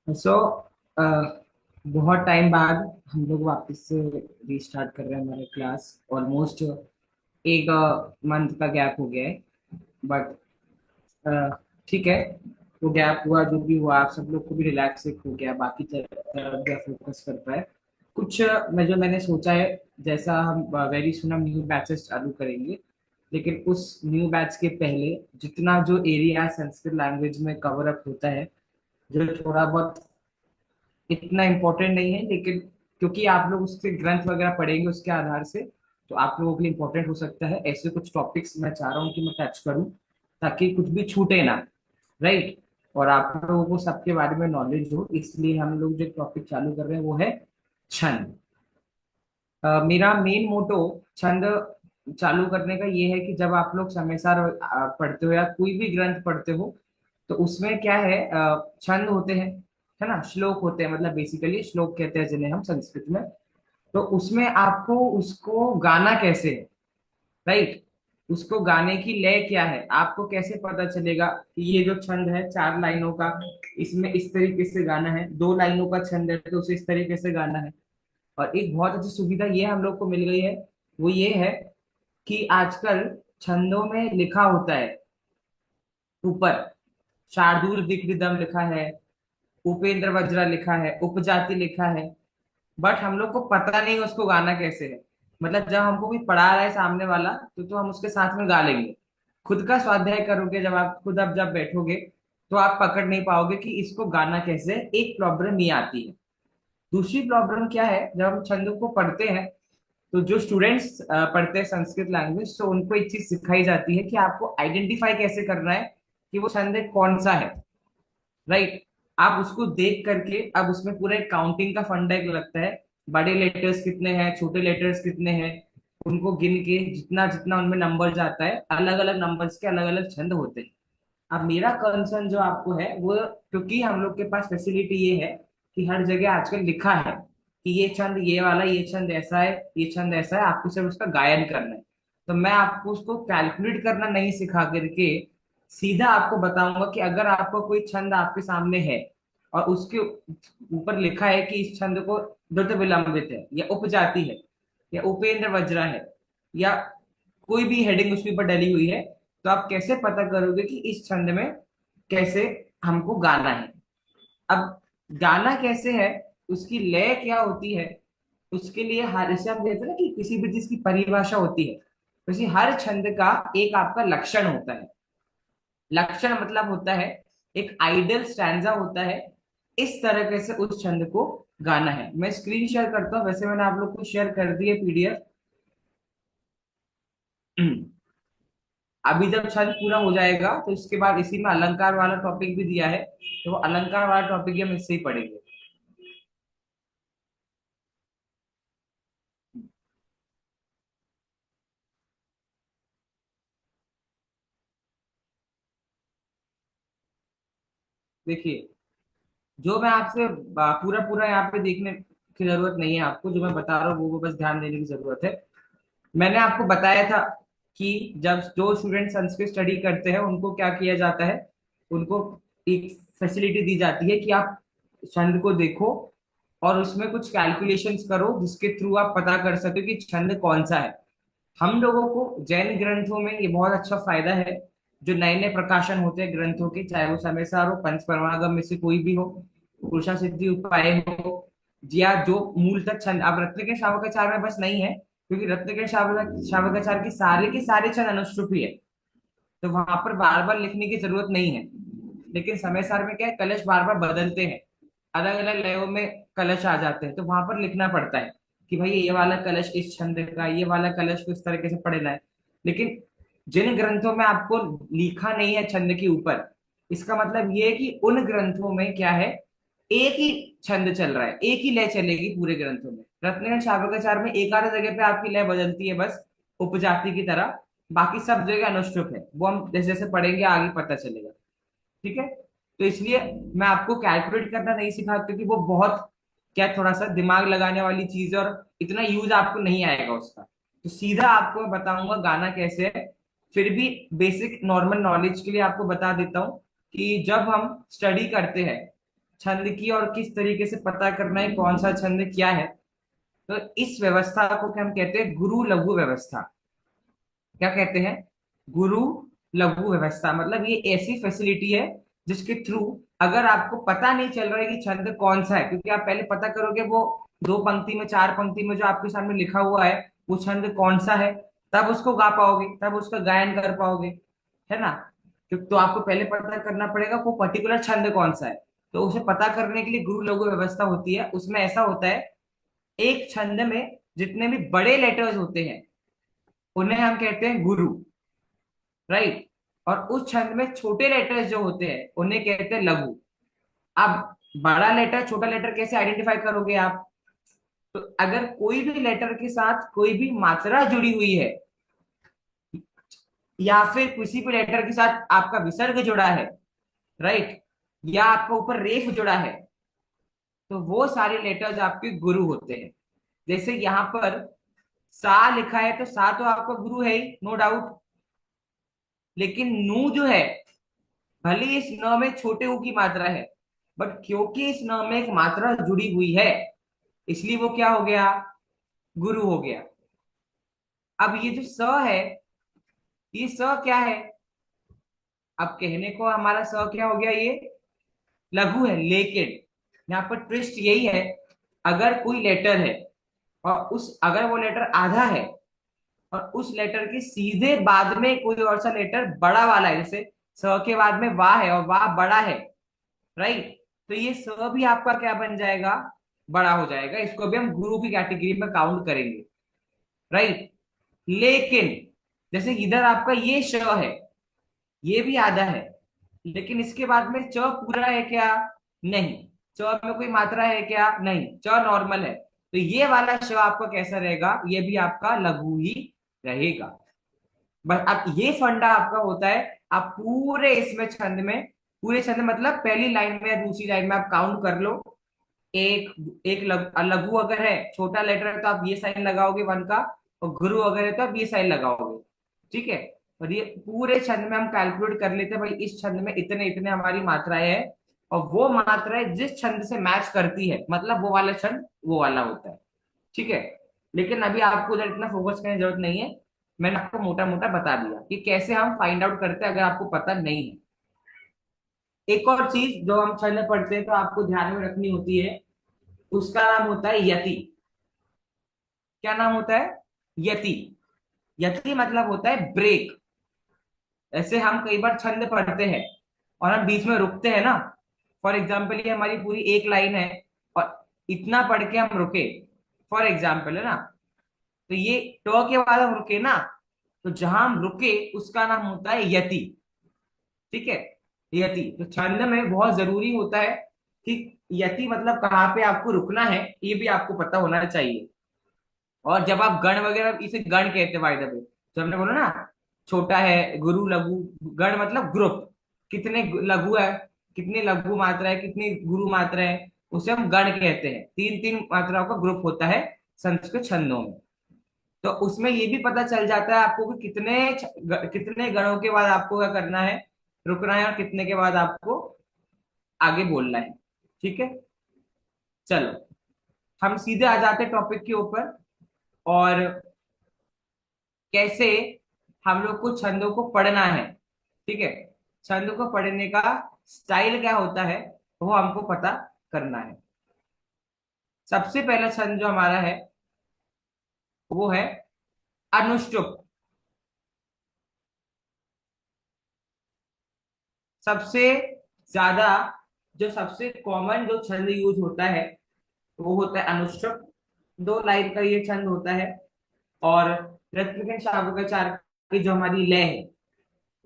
सो बहुत टाइम बाद हम लोग वापस से रीस्टार्ट कर रहे हैं हमारे क्लास। ऑलमोस्ट एक मंथ का गैप हो गया है। बट ठीक है, वो गैप हुआ जो भी हुआ, आप सब लोग को भी रिलैक्स हो गया, बाकी तरफ फोकस कर पाए कुछ। मैंने सोचा है, जैसा हम वेरी सुन हम न्यू बैचेस चालू करेंगे, लेकिन उस न्यू बैच के पहले जितना जो एरिया संस्कृत लैंग्वेज में कवर अप होता है, जो थोड़ा बहुत इतना इम्पोर्टेंट नहीं है, लेकिन क्योंकि आप लोग उसके ग्रंथ वगैरह पढ़ेंगे उसके आधार से, तो आप लोगों के लिए इम्पोर्टेंट हो सकता है। ऐसे कुछ टॉपिक्स मैं चाह रहा हूँ कि मैं टच करूँ, ताकि कुछ भी छूटे ना। राइट। और आप लोगों को सबके बारे में नॉलेज हो, इसलिए हम लोग जो टॉपिक चालू कर रहे हैं वो है छंद। मेरा मेन मोटो छंद चालू करने का ये है कि जब आप लोग समयसार पढ़ते हो या कोई भी ग्रंथ पढ़ते हो, तो उसमें क्या है, छंद होते हैं, है ना, श्लोक होते हैं, मतलब बेसिकली श्लोक कहते हैं जिन्हें हम संस्कृत में। तो उसमें आपको उसको गाना कैसे है, राइट, उसको गाने की लय क्या है, आपको कैसे पता चलेगा कि ये जो छंद है 4 लाइनों का, इसमें इस तरीके से गाना है, 2 लाइनों का छंद है तो उसे इस तरीके से गाना है। और एक बहुत अच्छी सुविधा ये हम लोग को मिल गई है, वो ये है कि आजकल छंदों में लिखा होता है ऊपर, शार्दूल विक्रम लिखा है, उपेंद्र वज्रा लिखा है, उपजाति लिखा है। बट हम लोग को पता नहीं उसको गाना कैसे है। मतलब जब हमको कोई पढ़ा रहा है सामने वाला, तो हम उसके साथ में गा लेंगे। खुद का स्वाध्याय करोगे, जब आप खुद अब जब बैठोगे, तो आप पकड़ नहीं पाओगे कि इसको गाना कैसे है। एक प्रॉब्लम ये आती है। दूसरी प्रॉब्लम क्या है, जब हम छंदों को पढ़ते हैं, तो जो स्टूडेंट्स पढ़ते हैं संस्कृत लैंग्वेज, तो उनको एक चीज सिखाई जाती है कि आपको आइडेंटिफाई कैसे करना है कि वो छंद कौन सा है। राइट। आप उसको देख करके, अब उसमें पूरा एक काउंटिंग का फंडा एक लगता है, बड़े लेटर्स कितने हैं, छोटे लेटर्स कितने हैं, उनको गिन के जितना जितना उनमें नंबर जाता है, अलग अलग नंबर्स के अलग अलग छंद होते हैं। अब मेरा कंसर्न जो आपको है वो, क्योंकि हम लोग के पास फैसिलिटी ये है कि हर जगह आजकल लिखा है कि ये छंद ये वाला, ये छंद ऐसा है, ये छंद ऐसा है, आपको सिर्फ उसका गायन करना है। तो मैं आपको उसको कैलकुलेट करना नहीं सिखा करके सीधा आपको बताऊंगा कि अगर आपको कोई छंद आपके सामने है और उसके ऊपर लिखा है कि इस छंद को द्रुत विलंबित है, या उपजाति है, या उपेंद्र वज्रा है, या कोई भी हेडिंग उसके ऊपर डली हुई है, तो आप कैसे पता करोगे कि इस छंद में कैसे हमको गाना है। अब गाना कैसे है, उसकी लय क्या होती है, उसके लिए हर, जैसे हम कहते हैं ना कि किसी भी चीज की परिभाषा होती है, वैसे हर छंद का एक आपका लक्षण होता है। लक्षण मतलब होता है एक आइडियल स्टैंजा होता है, इस तरह से उस छंद को गाना है। मैं स्क्रीन शेयर करता हूँ, वैसे मैंने आप लोग को शेयर कर दी है पीडीएफ। अभी जब छंद पूरा हो जाएगा तो इसके बाद इसी में अलंकार वाला टॉपिक भी दिया है, तो वो अलंकार वाला टॉपिक भी हम इससे ही पढ़ेंगे। देखिए, जो मैं आपसे पूरा पूरा यहाँ पे देखने की जरूरत नहीं है, आपको जो मैं बता रहा हूँ वो बस ध्यान देने की जरूरत है। मैंने आपको बताया था कि जब जो स्टूडेंट संस्कृत स्टडी करते हैं उनको क्या किया जाता है, उनको एक फैसिलिटी दी जाती है कि आप छंद को देखो और उसमें कुछ कैलकुलेशंस करो, जिसके थ्रू आप पता कर सके कि छंद कौन सा है। हम लोगों को जैन ग्रंथों में ये बहुत अच्छा फायदा है। जो नए नए प्रकाशन होते हैं ग्रंथों के, चाहे वो समयसार हो, पंच परमागम में से कोई भी हो, पुरुषा सिद्धि उपाय हो, या जो मूलतः छंद, अब रत्न के शावकाचार में बस नहीं है, क्योंकि रत्न के शावकाचार की सारे छंद अनुष्टुप ही है, तो वहां पर बार बार लिखने की जरूरत नहीं है। लेकिन समय सार में क्या है, कलश बार बार बदलते हैं, अलग अलग लयों में कलश आ जाते हैं, तो वहां पर लिखना पड़ता है कि भाई ये वाला कलश इस छंद का, ये वाला कलश को इस तरीके से पढ़ना है। लेकिन जिन ग्रंथों में आपको लिखा नहीं है छंद के ऊपर, इसका मतलब ये है कि उन ग्रंथों में क्या है, एक ही छंद चल रहा है, एक ही लय चलेगी पूरे ग्रंथों में। रत्न शावकाचार में एक आध जगह पे आपकी लय बदलती है बस, उपजाति की तरह, बाकी सब जगह अनुष्टुप है। वो हम जैसे जैसे पढ़ेंगे आगे पता चलेगा। ठीक है। तो इसलिए मैं आपको कैलकुलेट करना नहीं सिखा, क्योंकि वो बहुत क्या, थोड़ा सा दिमाग लगाने वाली चीज है और इतना यूज आपको नहीं आएगा उसका। तो सीधा आपको मैं बताऊंगा गाना कैसे है। फिर भी बेसिक नॉर्मल नॉलेज के लिए आपको बता देता हूँ कि जब हम स्टडी करते हैं, छंद की और किस तरीके से पता करना है कौन सा छंद क्या है। तो इस व्यवस्था को क्या हम कहते हैं, गुरु लघु व्यवस्था। क्या कहते हैं, गुरु लघु व्यवस्था। मतलब ये ऐसी फैसिलिटी है जिसके थ्रू अगर आपको पता नहीं चल रहा है कि छंद कौन सा है, क्योंकि आप पहले पता करोगे वो दो पंक्ति में चार पंक्ति में जो आपके सामने लिखा हुआ है वो छंद कौन सा है, तब उसको गा पाओगे, तब उसका गायन कर पाओगे, है ना। तो आपको पहले पता करना पड़ेगा वो पर्टिकुलर छंद कौन सा है। तो उसे पता करने के लिए गुरु लघु व्यवस्था होती है। उसमें ऐसा होता है, एक छंद में जितने भी बड़े लेटर्स होते हैं उन्हें हम कहते हैं गुरु, राइट। और उस छंद में छोटे लेटर्स जो होते हैं उन्हें कहते हैं लघु। अब बड़ा लेटर छोटा लेटर कैसे आइडेंटिफाई करोगे आप। तो अगर कोई भी लेटर के साथ कोई भी मात्रा जुड़ी हुई है, या फिर किसी भी लेटर के साथ आपका विसर्ग जुड़ा है, राइट, या आपका ऊपर रेफ जुड़ा है, तो वो सारे लेटर्स आपके गुरु होते हैं। जैसे यहाँ पर सा लिखा है तो सा तो आपका गुरु है ही, नो डाउट। लेकिन नू जो है, भले ही इस न में छोटे ऊ की मात्रा है, बट क्योंकि इस न में एक मात्रा जुड़ी हुई है, इसलिए वो क्या हो गया, गुरु हो गया। अब ये जो स है, ये स क्या है, अब कहने को हमारा स क्या हो गया, ये लघु है। लेकिन यहाँ पर ट्विस्ट यही है, अगर कोई लेटर है और उस अगर वो लेटर आधा है और उस लेटर के सीधे बाद में कोई और सा लेटर बड़ा वाला है, जैसे स के बाद में वाह है और वाह बड़ा है, राइट, तो ये स भी आपका क्या बन जाएगा, बड़ा हो जाएगा। इसको भी हम गुरु की कैटेगरी में काउंट करेंगे, राइट। लेकिन जैसे इधर आपका ये श है, ये भी आधा है, लेकिन इसके बाद में च पूरा है क्या, नहीं। च में कोई मात्रा है क्या, नहीं, च नॉर्मल है। तो ये वाला श आपका कैसा रहेगा, ये भी आपका लघु ही रहेगा। बस अब ये फंडा आपका होता है, आप पूरे इसमें छंद में, पूरे छंद मतलब पहली लाइन में या दूसरी लाइन में आप काउंट कर लो। एक एक लघु अगर है, छोटा लेटर है तो आप ये साइन लगाओगे वन का, और गुरु अगर है तो आप ये साइन लगाओगे, ठीक है। और ये पूरे छंद में हम कैलकुलेट कर लेते हैं, भाई इस छंद में इतने इतने हमारी मात्राएं हैं, और वो मात्राएं जिस छंद से मैच करती है मतलब वो वाला छंद वो वाला होता है, ठीक है। लेकिन अभी आपको उधर इतना फोकस करने की जरूरत नहीं है, मैंने आपको मोटा मोटा बता दिया कि कैसे हम फाइंड आउट करते हैं अगर आपको पता नहीं है। एक और चीज जो हम छंद पढ़ते हैं तो आपको ध्यान में रखनी होती है, उसका नाम होता है यति। क्या नाम होता है, यति। यति मतलब होता है ब्रेक। ऐसे हम कई बार छंद पढ़ते हैं और हम बीच में रुकते हैं ना। फॉर एग्जाम्पल ये हमारी पूरी एक लाइन है और इतना पढ़ के हम रुके, फॉर एग्जाम्पल है ना, तो ये ट के बाद हम रुके ना, तो जहां हम रुके उसका नाम होता है यति, ठीक है। यति तो छंद में बहुत जरूरी होता है कि यति मतलब कहाँ पे आपको रुकना है, ये भी आपको पता होना चाहिए। और जब आप गण वगैरह, इसे गण कहते हैं बाय द वे, जो हमने बोला ना, छोटा है गुरु लघु, गण मतलब ग्रुप, कितने लघु है, कितनी लघु मात्रा है, कितनी गुरु मात्रा है, उसे हम गण कहते हैं। तीन तीन मात्राओं का ग्रुप होता है संस्कृत छंदों में। तो उसमें ये भी पता चल जाता है आपको कि कितने गणों के बाद आपको क्या करना है, रुकना है, और कितने के बाद आपको आगे बोलना है, ठीक है। चलो हम सीधे आ जाते हैं टॉपिक के ऊपर, और कैसे हम लोग को छंदों को पढ़ना है, ठीक है। छंदों को पढ़ने का स्टाइल क्या होता है वो हमको पता करना है। सबसे पहला छंद जो हमारा है वो है अनुष्टुप। सबसे ज्यादा, जो सबसे कॉमन जो छंद यूज होता है वो होता है अनुष्टुप। दो लाइन का ये छंद होता है। और रत्नगण शावकाचार की जो हमारी लय है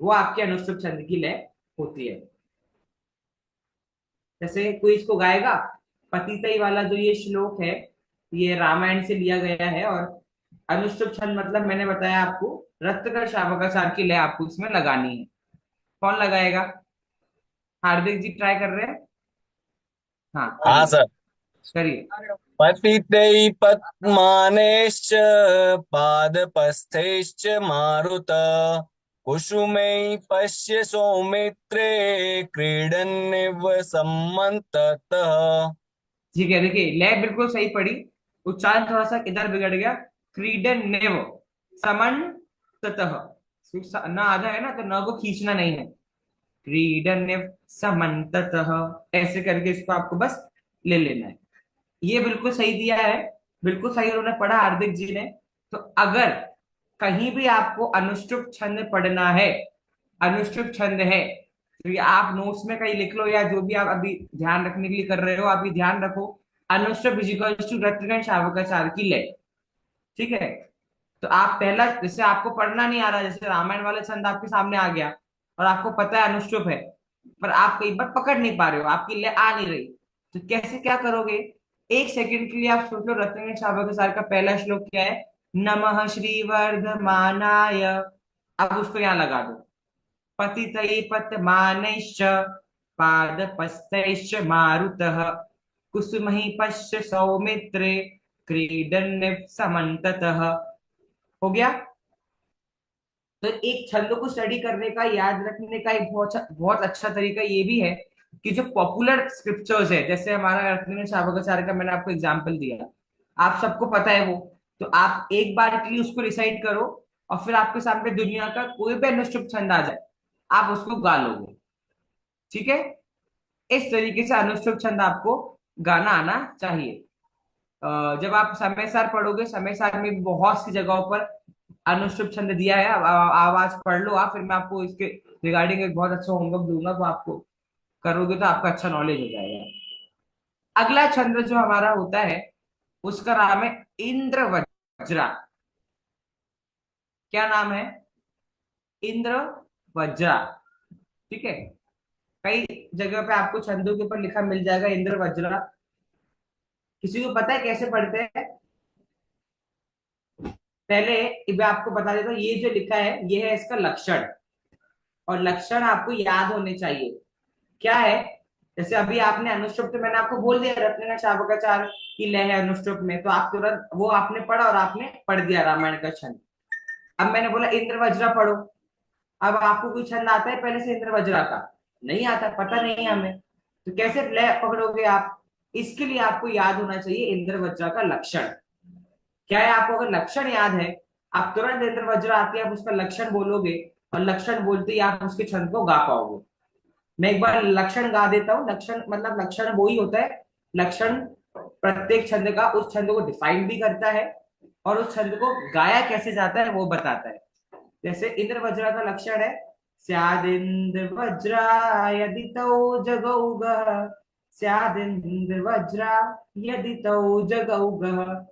वो आपके अनुष्टुप छंद की लय होती है। जैसे कोई इसको गाएगा, पतितई वाला जो ये श्लोक है ये रामायण से लिया गया है, और अनुष्टुप छंद मतलब मैंने बताया आपको, रत्नगण शावकाचार की लय आपको इसमें लगानी है। कौन लगाएगा, हार्दिक जी ट्राई कर रहे हैं, हाँ हाँ करिए, सर। करिए। पतितै पद्मानेश्च पादपस्थैश्च मारुत कुसुमै पश्य सौमित्रे क्रीडन्निव सम्मन्ततः। ठीक है, देखिए लय बिल्कुल सही पड़ी, उच्चारण थोड़ा सा इधर बिगड़ गया। क्रीडन नेव समन ततः, न आधा है ना, तो न को खींचना नहीं है। क्रीडन नेव समन ततः, ऐसे करके इसको आपको बस ले लेना है। ये बिल्कुल सही दिया है, बिल्कुल सही उन्होंने पढ़ा हार्दिक जी ने। तो अगर कहीं भी आपको अनुष्टुप छंद पढ़ना है, अनुष्टुप छंद है, तो ये आप नोट्स में कहीं लिख लो, या जो भी आप अभी ध्यान रखने के लिए कर रहे हो, आप ये ध्यान रखो। अनुष्टुप इक्वल्स टू रत्नगण शावकाचार की लय। ठीक है, तो आप पहला, जैसे आपको पढ़ना नहीं आ रहा, जैसे रामायण वाले छंद आपके सामने आ गया और आपको पता है अनुष्टुप है, पर आप कई बार पकड़ नहीं पा रहे हो, आपकी लय आ नहीं रही, तो कैसे क्या करोगे? एक सेकंड के लिए आप सोचो, रत्नगण शावकाचार का पहला श्लोक क्या है? नमः श्री वर्धमानाय। अब उसको यहाँ लगा दो। पतितै पतमानैश्च पादपस्तैश्च मारुतः कुसुमैः पश्य सौमित्रे क्रीडन् समन्ततः। हो गया। तो एक छंद को स्टडी करने का, याद रखने का एक बहुत बहुत अच्छा तरीका ये भी है कि जो पॉपुलर स्क्रिप्चर्स है, जैसे हमारा रत्नगण शावकाचार्य का मैंने आपको एग्जांपल दिया, आप सबको पता है वो, तो आप एक बार के लिए उसको रिसाइट करो, और फिर आपके सामने दुनिया का कोई भी अनुष्टुप छंद आ जाए, आप उसको गा लोगे। ठीक है, इस तरीके से अनुष्टुप छंद आपको गाना आना चाहिए। जब आप समय सार पढ़ोगे, समय सार में भी बहुत सी जगहों पर अनुष्टुप छंद दिया है। आवाज पढ़ लो आप, फिर मैं आपको इसके रिगार्डिंग एक बहुत अच्छा होमवर्क दूंगा, वो आपको करोगे तो आपका अच्छा नॉलेज हो जाएगा। अगला छंद जो हमारा होता है, उसका नाम है इंद्र वज्रा। क्या नाम है? इंद्र वज्रा। ठीक है, कई जगह पे आपको छंदों के ऊपर लिखा मिल जाएगा इंद्र वज्रा। किसी को पता है कैसे पढ़ते हैं? पहले मैं आपको बता देता हूँ, ये जो लिखा है ये है इसका लक्षण, और लक्षण आपको याद होने चाहिए। क्या है? जैसे अभी आपने अनुष्टुप, तो मैंने आपको बोल दिया रत्नगण शावकाचार की लय है अनुष्टुप में, तो आप तुरंत वो आपने पढ़ा और आपने पढ़ दिया रामायण का छंद। अब मैंने बोला इंद्र वज्रा पढ़ो, अब आपको कोई छंद आता है पहले से इंद्र वज्रा का? नहीं आता, पता नहीं है हमें, तो कैसे लय पकड़ोगे आप? इसके लिए आपको याद होना चाहिए इंद्र वज्रा का लक्षण। क्या है? आपको अगर लक्षण याद है, आप तुरंत इंद्र वज्र आते हैं, आप उसका लक्षण बोलोगे, और लक्षण बोलते ही आप उसके छंद को गा पाओगे। मैं एक बार लक्षण गा देता हूँ। लक्षण मतलब लक्षण वो ही होता है, लक्षण प्रत्येक छंद का, उस छंद को डिफाइन भी करता है, और उस छंद को गाया कैसे जाता है वो बताता है। जैसे इंद्र वज्रा का लक्षण है, स्यादिंद्र वज्रा यदि तौ जगौगः, स्यादिंद्र वज्रा यदि तौ जगौगः,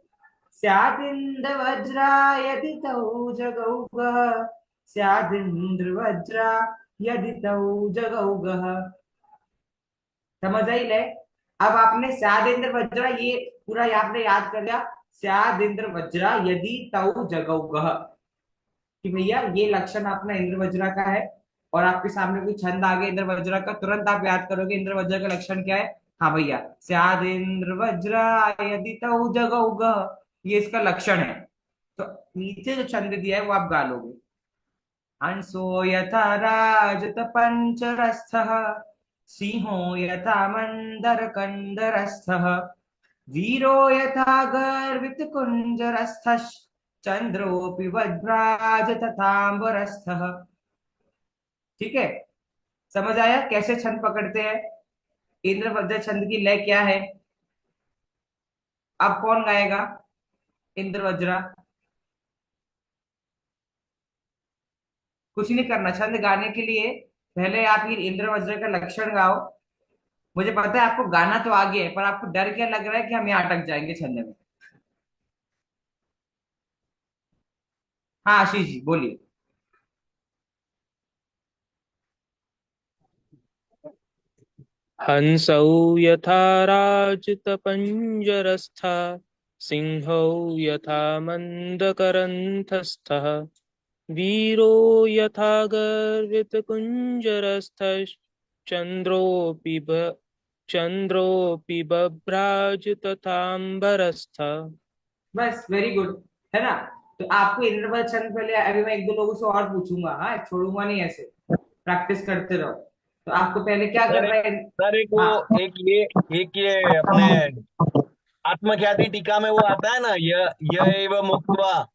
स्यादिन्द्र वज्रा यदि तौ जगौगः, स्यादिन्द्र वज्रा यदि तौ जगौगः। समझ आई ले? अब आपने स्यादिन्द्र वज्रा ये पूरा आपने याद कर लिया, स्यादिन्द्र वज्रा यदि तौ जगौगः, कि भैया ये लक्षण अपना इंद्र वज्रा का है, और आपके सामने कोई छंद आ गया इंद्र वज्रा का, तुरंत आप याद करोगे इंद्र वज्रा का लक्षण क्या है। हाँ भैया, स्याद इंद्र वज्रा यदि तौ जगौगः, ये इसका लक्षण है। तो नीचे जो छंद दिया है वो आप गा लोगे। हंसो यथा राजत पंचरस्थः, सिंहो यथा मंदर कंदरस्थः, वीरो यथा गर्वित कुंजरस्थः, चंद्रोपि वज्राज तथांबरस्थः। ठीक है, समझ आया कैसे छंद पकड़ते हैं? इंद्र वज्र छंद की लय क्या है? अब कौन गाएगा इंद्र वज्रा? कुछ नहीं करना, छंद गाने के लिए पहले आप ये इंद्र वज्र का लक्षण गाओ। मुझे पता है आपको गाना तो आ गया है, पर आपको डर क्या लग रहा है कि हम यहाँ अटक जाएंगे छंद में? हाँ आशीष जी बोलिए। हंसौ यथा राजतपञ्जरस्था, सिंहौ यथा मन्दकरन्धस्थः, वीरो यथा गर्वितकुञ्जरस्थश्चन्द्रोऽपि चन्द्रोऽपि बभ्राज तथाम्बरस्थः। बस वेरी गुड, है ना? तो आपको इंद्रवत छंद पहले, अभी मैं एक दो लोगों से और पूछूंगा, हाँ छोड़ूंगा नहीं ऐसे, प्रैक्टिस करते रहो। तो आपको पहले क्या सर करना है? सर एक वो हाँ एक ये अपने आत्मख्याति टीका में वो आता है ना, य एव मुक्त्वा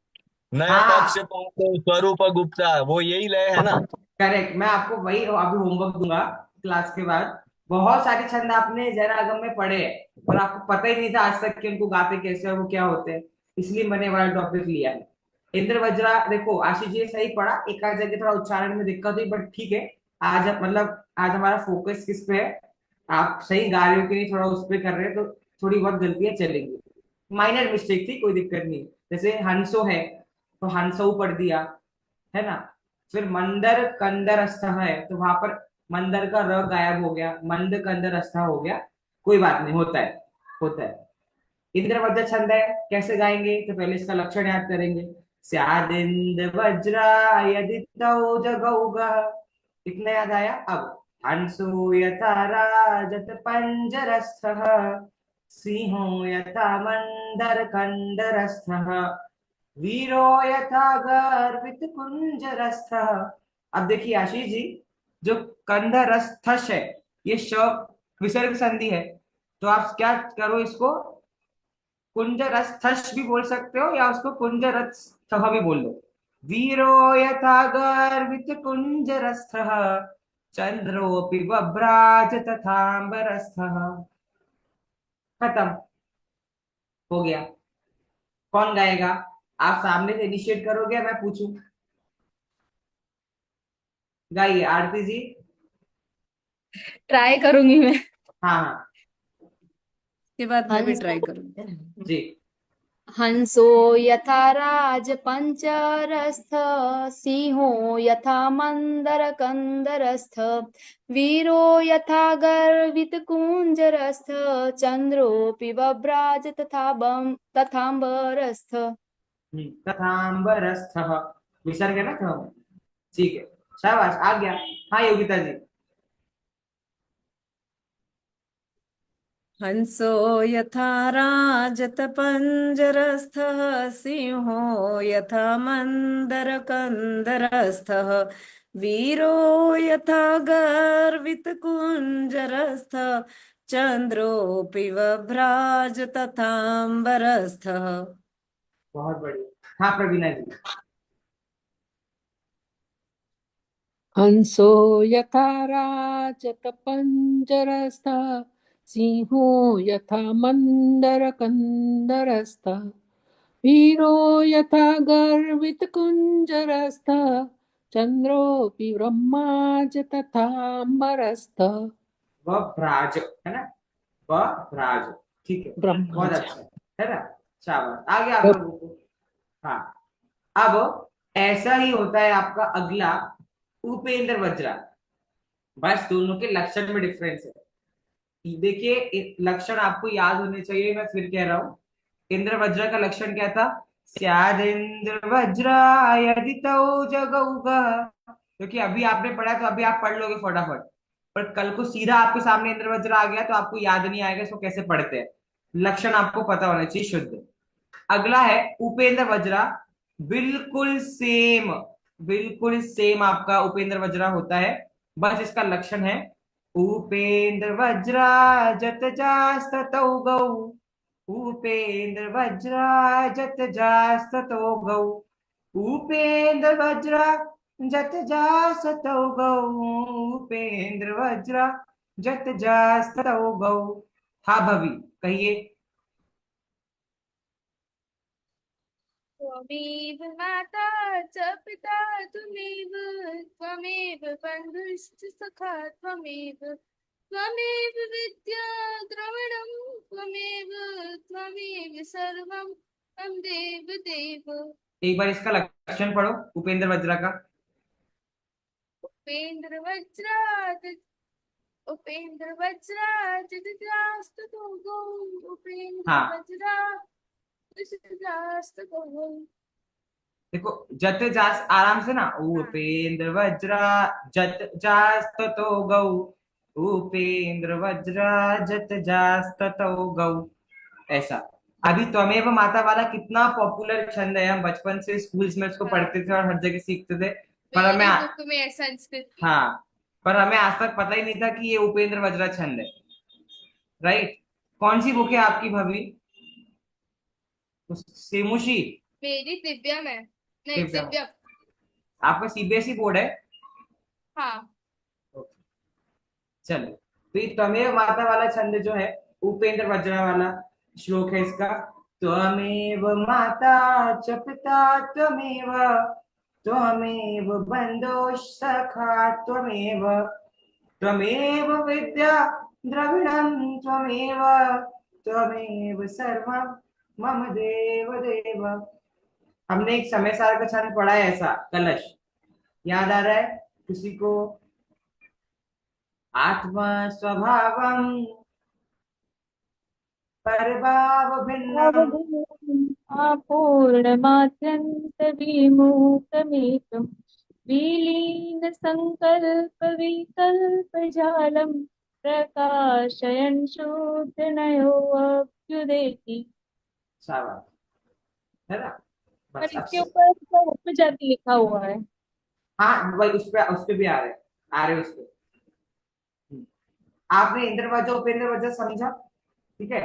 नय हाँ, पक्षपात स्वरूप गुप्ता, वो यही लय है ना? करेक्ट। मैं आपको वही अभी होमवर्क दूंगा क्लास के बाद। बहुत सारे छंद आपने जरा आगम में पढ़े हैं, पर आपको पता ही नहीं था आज तक कि उनको गाते कैसे और वो क्या होते हैं, इसलिए मैंने वाला टॉपिक लिया है। इंद्र वज्रा, देखो आशीष जी सही पढ़ा, एक आध जगह थोड़ा उच्चारण में दिक्कत हुई, बट ठीक है। आज हमारा फोकस किस पे है? आप सही गा रहे हो कि नहीं, थोड़ा उस पे कर रहे हैं, तो थोड़ी बहुत गलतियां चलेंगी। माइनर मिस्टेक थी, कोई दिक्कत नहीं। जैसे हंसो है, तो हंसो पढ़ दिया, है ना। फिर मंदर कंदर अस्था है, तो वहां पर मंदर का र गायब हो गया, मंद कंदर अस्था हो गया। कोई बात नहीं, होता है, होता है। इंद्र वज्र छंद है, कैसे गाएंगे? तो पहले इसका लक्षण याद करेंगे। स्यादिंद वज्रा यदि तौ जगौगा, इतना याद आया। अब हंसो यथा राजत पंजरस्थः, सिंहो यथा मंदर कंदरस्थः, वीरो यथा गर्वित कुंजरस्थः। अब देखिए आशीष जी, जो कंदरस्थश है, ये श विसर्ग संधि है। तो आप क्या करो, इसको कुंजरस्थश भी बोल सकते हो, या उसको कुंजरस्थ भी बोल लो। वीरो यथा गर्वित कुंजरस्थः, चंद्रोपि बभ्राज तथांबरस्थः। खत्म, हो गया। कौन गाएगा? आप सामने से इनिशिएट करोगे या मैं पूछूं? गाइए आरती जी। ट्राई करूंगी मैं। हाँ हाँ के बाद मैं भी हंसो ट्राई करूंगी। जी। हंसो यथा राजपञ्चरस्थ, सिंहो यथा मन्दरकन्दरस्थ, वीरो यथा गर्वितकुञ्जरस्थ, चन्द्रोऽपि बभ्राज तथाम्बरस्थ। तथांबरस्थ, विसर्ग है ना तो, ठीक है। शाबाश, आ गया। हाँ योगिता जी। हंसो यथा राजतपञ्जरस्थः, सिंहो यथा मन्दरकन्दरस्थः, वीरो यथा गर्वितकुञ्जरस्थः, चन्द्रोऽपि बभ्राज तथाम्बरस्थः। बहुत बढ़िया। हाँ प्रवीणा जी। हंसो यथा राजतपञ्जरस्थः, सिंहो यथा मन्दरकन्दरस्थः, वीरो यथा गर्वितकुञ्जरस्थः, चन्द्रोऽपि ब्रह्माच तथाम्बरस्थः। वह भ्राज है ना, वह भ्राज, ठीक है। बहुत ब्रह्माच। अच्छा है ना। शाबाश, आ गया आप लोगों को। हाँ, अब ऐसा ही होता है आपका अगला, उपेंद्र वज्रा। बस दोनों के लक्षण में डिफरेंस है। देखिए लक्षण आपको याद होने चाहिए, मैं फिर कह रहा हूं। इंद्र वज्र का लक्षण क्या था? स्यादिंद्र वज्रा यदि तौ जगौगा। क्योंकि अभी आपने पढ़ा तो अभी आप पढ़ लोगे फटाफट, पर कल को सीधा आपके सामने इंद्र वज्र आ गया तो आपको याद नहीं आएगा इसको कैसे पढ़ते हैं। लक्षण आपको पता होना चाहिए शुद्ध। अगला है उपेंद्र वज्रा। बिल्कुल सेम, बिल्कुल सेम आपका उपेंद्र वज्रा होता है। बस इसका लक्षण है, उपेंद्र वज्रा जत जास्ततौ गौ, उपेंद्र वज्रा जत जास्ततौ गौ, उपेंद्र वज्रा जत जास्ततौ गौ, उपेंद्र वज्रा जत जास्ततौ गौ। हाँ भवी, कहिए। त्वमेव माता च पिता त्वमेव, त्वमेव बन्धुश्च सखा त्वमेव, त्वमेव विद्या द्रविणं त्वमेव, त्वमेव सर्वं मम देव देव। एक बार इसका लक्षण पढ़ो उपेंद्र वज्रा का। उपेन्द्र वज्रात्, उपेन्द्र वज्रात् जतिजास्ततो गौ, उपेन्द्र हाँ वज्रात् जतिजास्ततो गौ। देखो, जत जास आराम से ना, हाँ, उपेंद्र वज्रा जत जास ततो गौ, उपेंद्र वज्रा जत जास ततो गौ, ऐसा। अभी त्वमेव माता वाला कितना पॉपुलर छंद है, हम बचपन से स्कूल्स में उसको हाँ, पढ़ते थे और हर जगह सीखते थे। पर हमें मेरी बुक में है संस्कृत की। हाँ, पर हमें आज तक पता ही नहीं था कि ये उपेंद्र वज्रा छंद है। राइट। कौन सी बुक है आपकी भवी? सेमुशी? मेरी दिव्यम है, नहीं दिव्या? दिव्यम। आपका सीबीएसई बोर्ड है? हाँ, चलो, तो ये त्वमेव माता वाला छंद जो है, उपेंद्र वज्रा वाला श्लोक है इसका। त्वमेव माता च पिता त्वमेव, त्वमेव बंधो सखा त्वमेव, त्वमेव विद्या द्रविणं त्वमेव, त्वमेव सर्वं मम देव देव। हमने एक समय सार का छंद पढ़ा है ऐसा, कलश, याद आ रहा है किसी को? आत्मा स्वभावं परभाव भिन्नम। पूर्णमात्यन्तविमूर्तमेकं विलीनसङ्कल्पविकल्पजालं प्रकाशयन् शूद्रनयोऽभ्युदेति। शाबाश, है ना? पर बस अब इसके से, ऊपर तो उपजाति लिखा हुआ है। हाँ भाई, उस पे भी आ रहे उस पे। आपने इंद्र वज्र उपेंद्र वज्र समझा? ठीक है।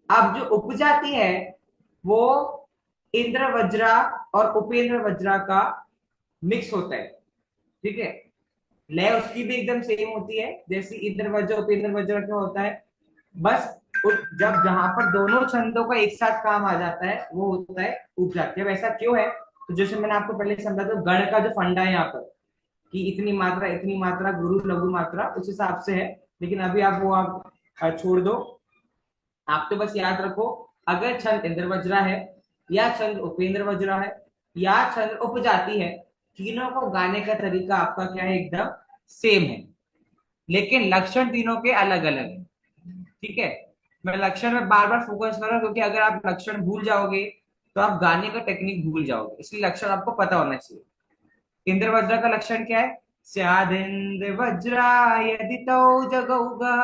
अब जो उपजाति है वो इंद्र वज्रा और उपेंद्र वज्रा का मिक्स होता है। ठीक है। लय उसकी भी एकदम सेम होती है जैसे इंद्र वज्र उपेंद्र वज्र का होता है। बस जब जहां पर दोनों छंदों का एक साथ काम आ जाता है वो होता है उपजाति। अब ऐसा क्यों है? तो जैसे मैंने आपको पहले समझा था, गण का जो फंडा है यहाँ पर कि इतनी मात्रा गुरु लघु मात्रा उस हिसाब से है। लेकिन अभी आप वो आप छोड़ दो। आप तो बस याद रखो, अगर छंद इंद्र वज्रा है या छंद उपेंद्र वज्रा है या छंद उपजाति है, तीनों को गाने का तरीका आपका क्या है? एकदम सेम है, लेकिन लक्षण तीनों के अलग अलग है। ठीक है। मैं लक्षण में बार बार फोकस कर रहा हूँ क्योंकि अगर आप लक्षण भूल जाओगे तो आप गाने का टेक्निक भूल जाओगे, इसलिए लक्षण आपको पता होना चाहिए। इंद्र वज्र का लक्षण क्या है? स्यादिंद्र वज्रा यदि तौ जगौगा।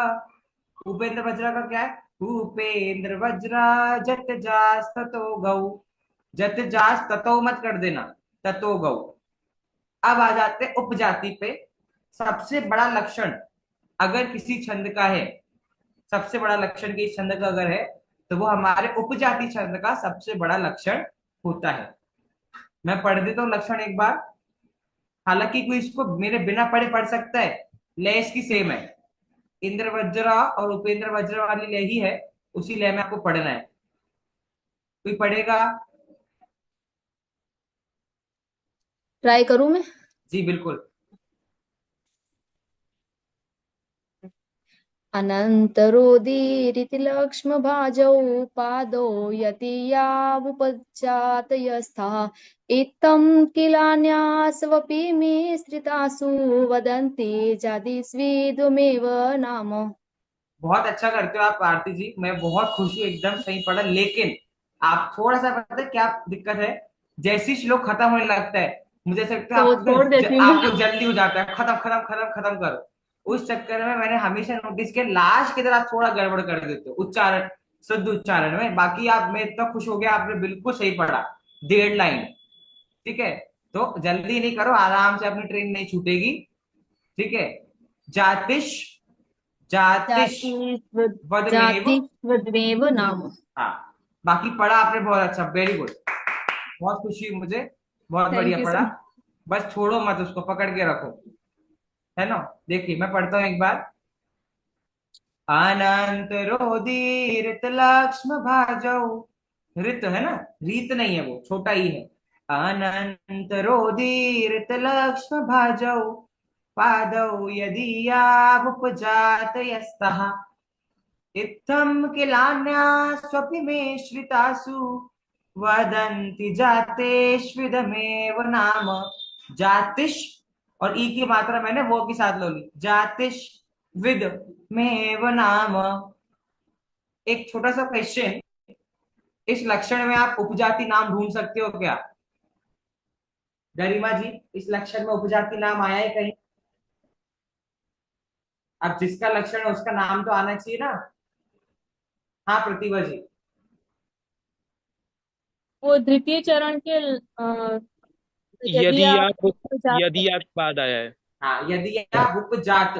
उपेंद्र वज्रा का क्या है? उपेंद्र वज्रा जत जास ततो गौ। जत जास ततो मत कर देना, ततो गौ। अब आ जाते उपजाति पे। सबसे बड़ा लक्षण अगर किसी छंद का है, सबसे बड़ा लक्षण किसी छंद का अगर है, तो वो हमारे उपजाति छंद का सबसे बड़ा लक्षण होता है। मैं पढ़ देता हूँ लक्षण एक बार, हालांकि कोई इसको मेरे बिना पढ़े पढ़ सकता है। लय इसकी सेम है, इंद्र वज्रा और उपेंद्र वज्र वाली लय ही है, उसी लय में आपको पढ़ना है। कोई पढ़ेगा? ट्राई करूं मैं? जी बिल्कुल। अनन्तरोदीरिति लक्ष्मभाजौ पादौ यति यावुपजातयस्थः इत्थं किलान्यासवपि मिश्रितासु वदन्ति जातिस्विद्वमेव नाम। बहुत अच्छा करते हो आप आरती जी, मैं बहुत खुश हूँ, एकदम सही पढ़ा। लेकिन आप थोड़ा सा पता है क्या दिक्कत है? जैसे ही श्लोक खत्म होने लगता है मुझे ऐसा लगता है तो छोड़ देती हूँ। आपको जल्दी हो जाता है, खत्म खत्म खत्म खत्म करो। उस चक्कर में मैंने हमेशा नोटिस किया लास्ट की तरह आप थोड़ा गड़बड़ कर देते हो उच्चारण, शुद्ध उच्चारण में। बाकी आप, मैं इतना खुश हो गया, आपने बिल्कुल सही पढ़ा, 1.5 लाइन। ठीक है। तो जल्दी नहीं करो, आराम से, अपनी ट्रेन नहीं छूटेगी। ठीक है। जातिश, जातिश जातिस्वद् वदमेव। जातिस्वद्वेव नाम। हाँ, बाकी पढ़ा आपने बहुत अच्छा, वेरी गुड। बहुत खुशी हुई मुझे, बहुत थैंक बढ़िया यू पढ़ा। सर। बस छोड़ो मत उसको, पकड़ के रखो, है ना? देखिए मैं पढ़ता हूँ एक बार। अनंत रोदीरित लक्ष्म भाजौ। ऋत है ना, रीत नहीं है, वो छोटा ही है। अनंत रोदीरित लक्ष्म भाजौ पादौ यदि यावुपजात यस्तः इत्थं किलान्यास्वपि मे श्रितासु वदन्ति जातेष्विदमेव नाम। जातिश और ई की मात्रा मैंने वो के साथ लो ली, जातिश विद मेव नाम। एक छोटा सा क्वेश्चन, इस लक्षण में आप उपजाति नाम ढूंढ सकते हो क्या? गरिमा जी, इस लक्षण में उपजाति नाम आया है कहीं? अब जिसका लक्षण है उसका नाम तो आना चाहिए ना। हाँ प्रतिभा जी। वो द्वितीय चरण के यदि आप यदि आप बाद आया है। हाँ, यदि आप उपजात,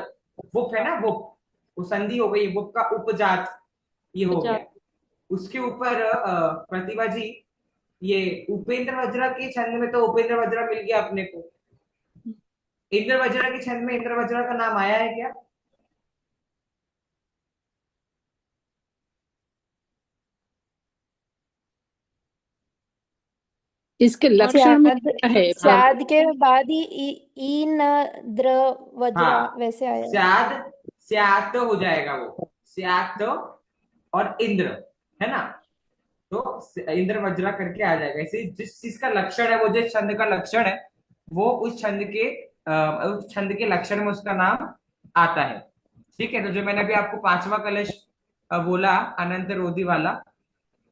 वुप है ना, वुप, वो संधि हो गई, वुप का उपजात, ये हो गया। उसके ऊपर प्रतिभा जी, ये उपेंद्र वज्रा के छंद में तो उपेंद्र वज्रा मिल गया अपने को, इंद्र वज्रा के छंद में इंद्र वज्रा का नाम आया है क्या? इसके लक्षण में क्या है? स्याद के बाद ही इंद्र वज्रा हाँ, वैसे आया है। स्याद, स्यात हो जाएगा वो, स्यात और इंद्र, है ना, तो इंद्र वज्रा करके आ जाएगा। ऐसे जिस चीज का लक्षण है, वो जिस छंद का लक्षण है, वो उस छंद के लक्षण में उसका नाम आता है। ठीक है, तो जो मैंने अभी आपको पांचवा कलश बोला अनंत रोधी वाला,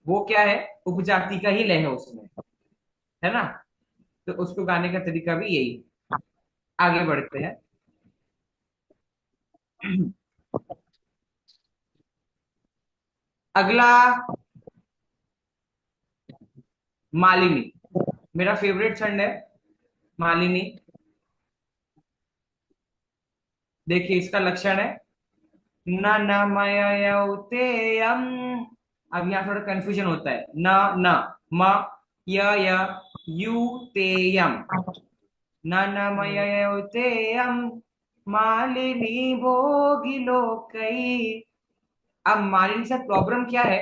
वो क्या है, उपजाति का ही लय है उसमें, है ना, तो उसको गाने का तरीका भी यही। आगे बढ़ते हैं। अगला मालिनी, मेरा फेवरेट छंद है मालिनी। देखिए इसका लक्षण है न न मययौतेयम। अब यहाँ थोड़ा कंफ्यूजन होता है, न न म य यू तेयम, न न मययौतेयम मालिनी भोगिलोकई। अब मालिनी से प्रॉब्लम क्या है,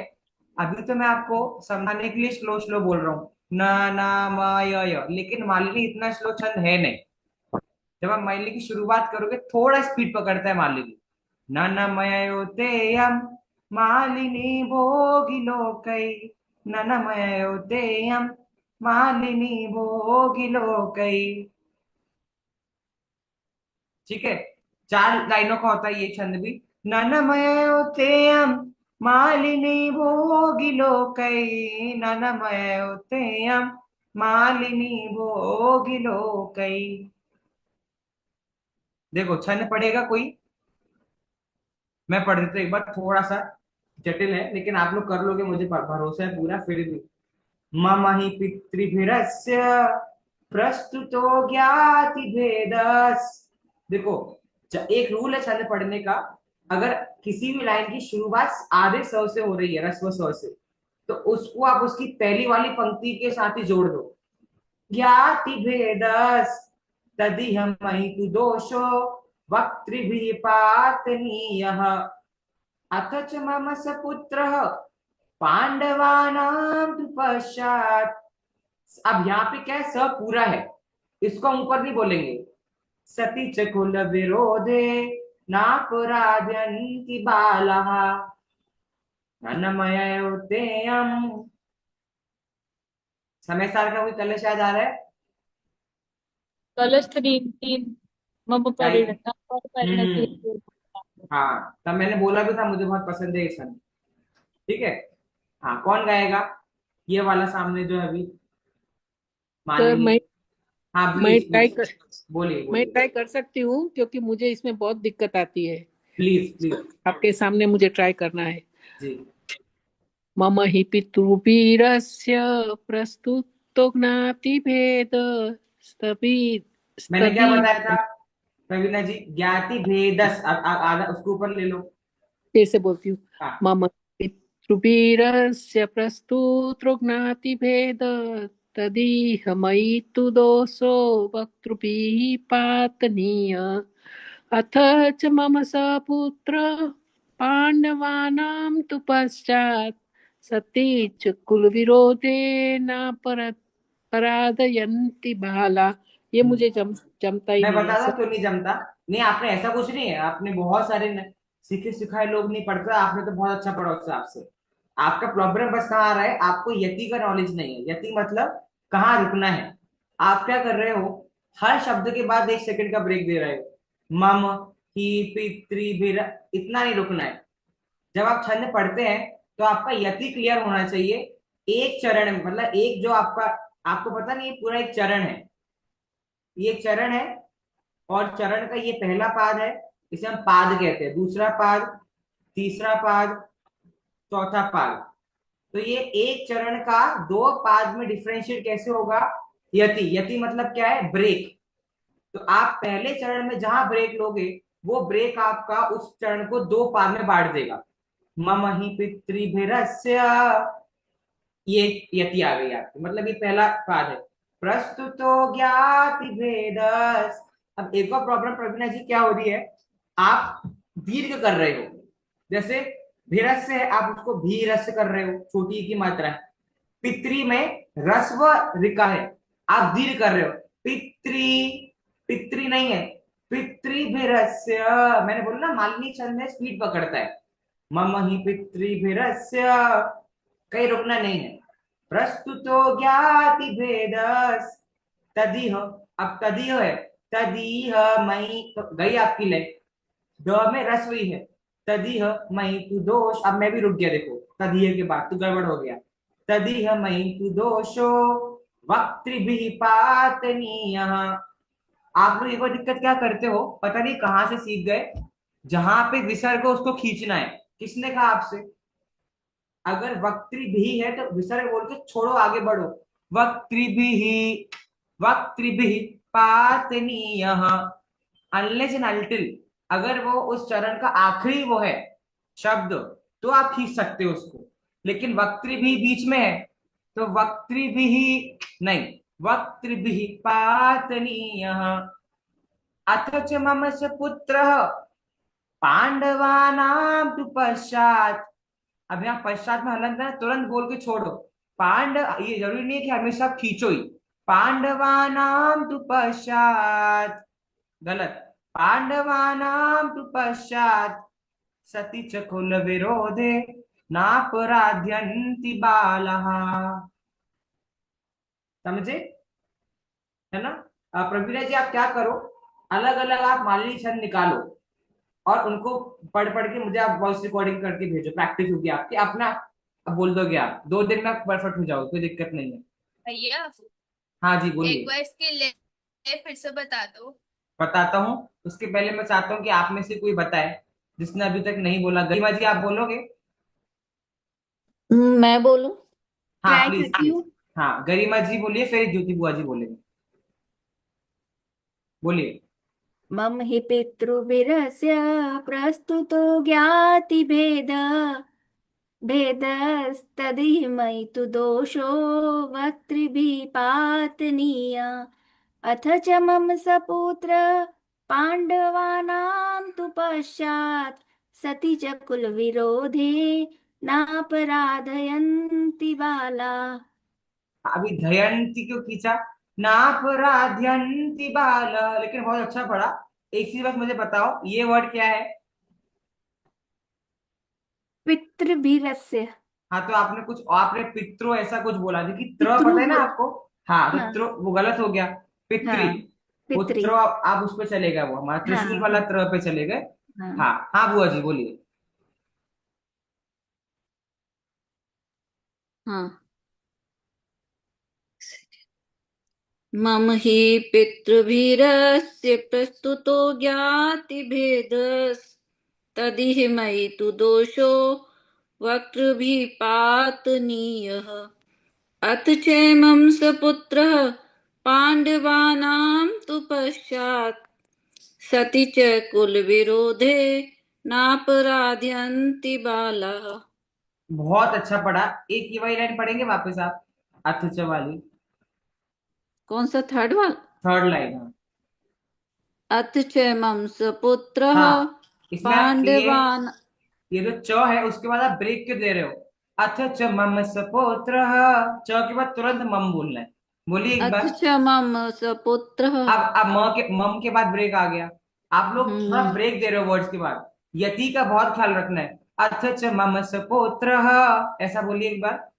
अभी तो मैं आपको समझाने के लिए स्लो स्लो बोल रहा हूँ, न न म य, लेकिन मालिनी इतना स्लो छंद है नहीं। जब आप मालिनी की शुरुआत करोगे थोड़ा स्पीड पकड़ता है मालिनी। न न मयोतेयम मालिनी भोगिलोकै, न न मयोतेयम मालिनी भोगिलोकै। ठीक है, 4 लाइनों का होता है ये छंद भी। न न मयोतेयम मालिनी भोगिलोकै, न न मयोतेयम मालिनी भोगिलोकै। देखो छंद पढ़ेगा कोई, मैं पढ़ देता हूं एक बार, थोड़ा सा जटिल है लेकिन आप लोग कर लोगे, मुझे भरोसा है पूरा। फिर भी मम हि पितृभिरस्य प्रस्तुतो ज्ञाति भेदस। देखो एक रूल है छंद पढ़ने का, अगर किसी भी लाइन की शुरुआत आधे स से हो रही है, रस्व स से, तो उसको आप उसकी पहली वाली पंक्ति के साथ ही जोड़ दो। ज्ञाति भेदस तदिह महितु दोषो वक्तृभिः पातनीयः, अथ च मम सपुत्रः पांडवानां तु पश्चात्। अब यहाँ पे क्या है, स पूरा है, इसको हम ऊपर नहीं बोलेंगे। सती च कुल विरोधे नापराधयन्ति बालाः ननमयोतेयम्। समय सार का कोई कलश याद आ रहा है? कलश 3 मम परिणति। हाँ, तब मैंने बोला भी था मुझे बहुत पसंद है ये छंद। ठीक है, हाँ, कौन गाएगा ये वाला सामने जो है अभी? सर मालिनी। हाँ मैं प्लीज, बोलिए मैं बोलिए, ट्राई कर सकती हूँ क्योंकि मुझे इसमें बहुत दिक्कत आती है। Please please. आपके सामने मुझे ट्राई करना है। जी। मम हि पितृवीरस्य प्रस्तुतो ज्ञाति भेद मैंने क्या बताया था प्रवीणा जी? ज्ञाति भेदस, आधा उसके ऊपर ले लो। जैसे बोलती हूँ, हाँ, मम पितृवीरस्य प्रस्तुतो ज्ञाति भेद तदिह मयि तु दोषो वक्तृभिः पातनीय, अथ च मम सपुत्र पांडवानां तु पश्चात् सती च कुलविरोधे न पराधयन्ति बाला। ये मुझे जमता ही मैं नहीं है बताता सर। क्यों नहीं जमता। नहीं, आपने ऐसा कुछ नहीं है, आपने बहुत सारे सीखे सिखाए लोग नहीं पढ़ता, आपने तो बहुत अच्छा पढ़ा उससे आपसे। आपका प्रॉब्लम बस कहाँ आ रहा है, आपको यति का नॉलेज नहीं है। यति मतलब कहाँ रुकना है। आप क्या कर रहे हो, हर शब्द के बाद 1 सेकंड का ब्रेक दे रहे हो। मम ही पितृभिर, इतना नहीं रुकना है। जब आप छंद पढ़ते हैं तो आपका यति क्लियर होना चाहिए। एक चरण में, मतलब एक जो आपका, आपको पता नहीं, पूरा एक चरण है, ये एक चरण है, और चरण का ये पहला पाद है, इसे हम पाद कहते हैं। दूसरा पाद, तीसरा पाद, चौथा पाद, तो ये एक चरण का दो पाद में डिफरेंशिएट कैसे होगा? यति, यति मतलब क्या है? ब्रेक। तो आप पहले चरण में जहां ब्रेक लोगे वो ब्रेक आपका उस चरण को दो पाद में बांट देगा। मम ही पितृभिरस्य, ये यति आ गई आपकी, मतलब ये पहला पाद है। प्रस्तुतो ज्ञाति भेदस। अब एक और प्रॉब्लम प्रवीणा जी क्या हो रही है, आप दीर्घ कर रहे हो, जैसे भिरस्य है आप उसको भीरस्य कर रहे हो, छोटी की मात्रा है। पितृ में रस्व रिका है, आप दीर्घ कर रहे हो। पितृ, पितृ नहीं है, पितृभिरस्य। मैंने बोला ना मालिनी छंद में स्पीड पकड़ता है। मम ही पितृभिरस्य, कहीं रुकना नहीं है। प्रस्तुतो ज्ञाति भेदस तदीह, अब तदीह है, तदीह मई, तो गई आपकी ले, द में रस हुई है। तदीह मई तु दोष, अब मैं भी रुक गया, देखो तदीह के बाद तो गड़बड़ हो गया। तदीह मई तु दोषो वक्तृभिः पातनीयः। आप लोग एक और दिक्कत क्या करते हो, पता नहीं कहां से सीख गए, जहां पे विसर्ग हो उसको खींचना है। किसने कहा आपसे? अगर वक्तृभिः है तो विसर्ग बोल के छोड़ो, आगे बढ़ो। वक्तृभिः, वक्तृभिः पातनीयः। अनलेस एंड अनटिल अगर वो उस चरण का आखिरी वो है शब्द तो आप खींच सकते हो उसको, लेकिन वक्तृभिः बीच में है तो वक्तृभिः नहीं, वक्तृभिः पातनीयः। अथ च मम स पुत्रः पांडवानां तु पश्चात्। अब यहाँ पश्चात में हलन है, तुरंत बोल के छोड़ो। पांडव, ये जरूरी नहीं है कि हमेशा खींचो ही। पांडवानां तु पश्चात, गलत। पांडवानां तु पश्चात सती च कुल विरोधे नापराध्यन्ति बालः। समझे? है ना? प्रवीणा जी आप क्या करो, अलग अलग आप मालिनी छंद निकालो और उनको पढ़ पढ़ के मुझे आप वॉइस रिकॉर्डिंग करके भेजो, प्रैक्टिस होगी आपकी, अपना अब बोल दोगे आप, 2 दिन में आप परफेक्ट हो जाओगे, कोई दिक्कत नहीं है। भैया हाँ जी एक बोलिए। बार इसके ले फिर से बता दो। बताता हूँ, उसके पहले मैं चाहता हूँ कि आप में से कोई बताए जिसने अभी तक नहीं बोला। गरिमा जी आप बोलोगे? मैं बोलूं? हाँ ट्राई प्लीज करती प्लीज। हूँ। हाँ गरिमा जी बोलिए, फिर ज्योति बुआ जी बोलेंगे, बोलिए। मम हि पितृभिरस्य प्रस्तुतो ज्ञाति भेदस्तदिमयि तु दोषो वक्तृभिः पातनीय। अथ च मम सपुत्र पाण्डवानां तु पश्चात् सति च कुलविरोधे नापराधयन्ति बाला। अभी धयंती क्यों खींचा? नापराध्यन्ति बाल, लेकिन बहुत अच्छा पढ़ा। एक चीज बस मुझे बताओ, ये वर्ड क्या है? पितृभिरस्य। हाँ तो आपने कुछ, आपने पित्रो ऐसा कुछ बोला था कि त्र पितृ पता है ना बोल। आपको? हाँ तो हाँ त्र वो गलत हो गया। पितृ, हाँ वो पितृ। त्र आप उस पे चले गए, वो हमारा हाँ त्रिशूल वाला त्र पे चले गए। हाँ हाँ हाँ बुआ जी बोलिए। हाँ। मम हि पितृभिरस्य प्रस्तुतो ज्ञातिभेदस्तदिह मयि तु दोषो वक्तृभिः पातनीयः। अथ चैमं सपुत्रः पाण्डवानां तु पश्चात् सति च कुलविरोधे नापराध्यन्ति बालाः। बहुत अच्छा पढ़ा। एक ही वही लाइन पढ़ेंगे वापस आप, अथ च वाली कौन सा थर्ड वाला? Third line. हाँ अथ चैमं सपुत्रः हाँ, इसमें आप पाण्डवान्। ये जो च है उसके बाद आप ब्रेक क्यों दे रहे हो? अथ च मम सपोत्र, च के बाद तुरंत मम बोलना है, बोलिए एक अथ बार। च मम सपुत्रः। अब मम के बाद ब्रेक आ गया। आप लोग थोड़ा ब्रेक दे रहे हो वर्ड्स के बाद, यति का बहुत ख्याल रखना है। अथ च मम सपोत्र, ऐसा बोलिए एक बार।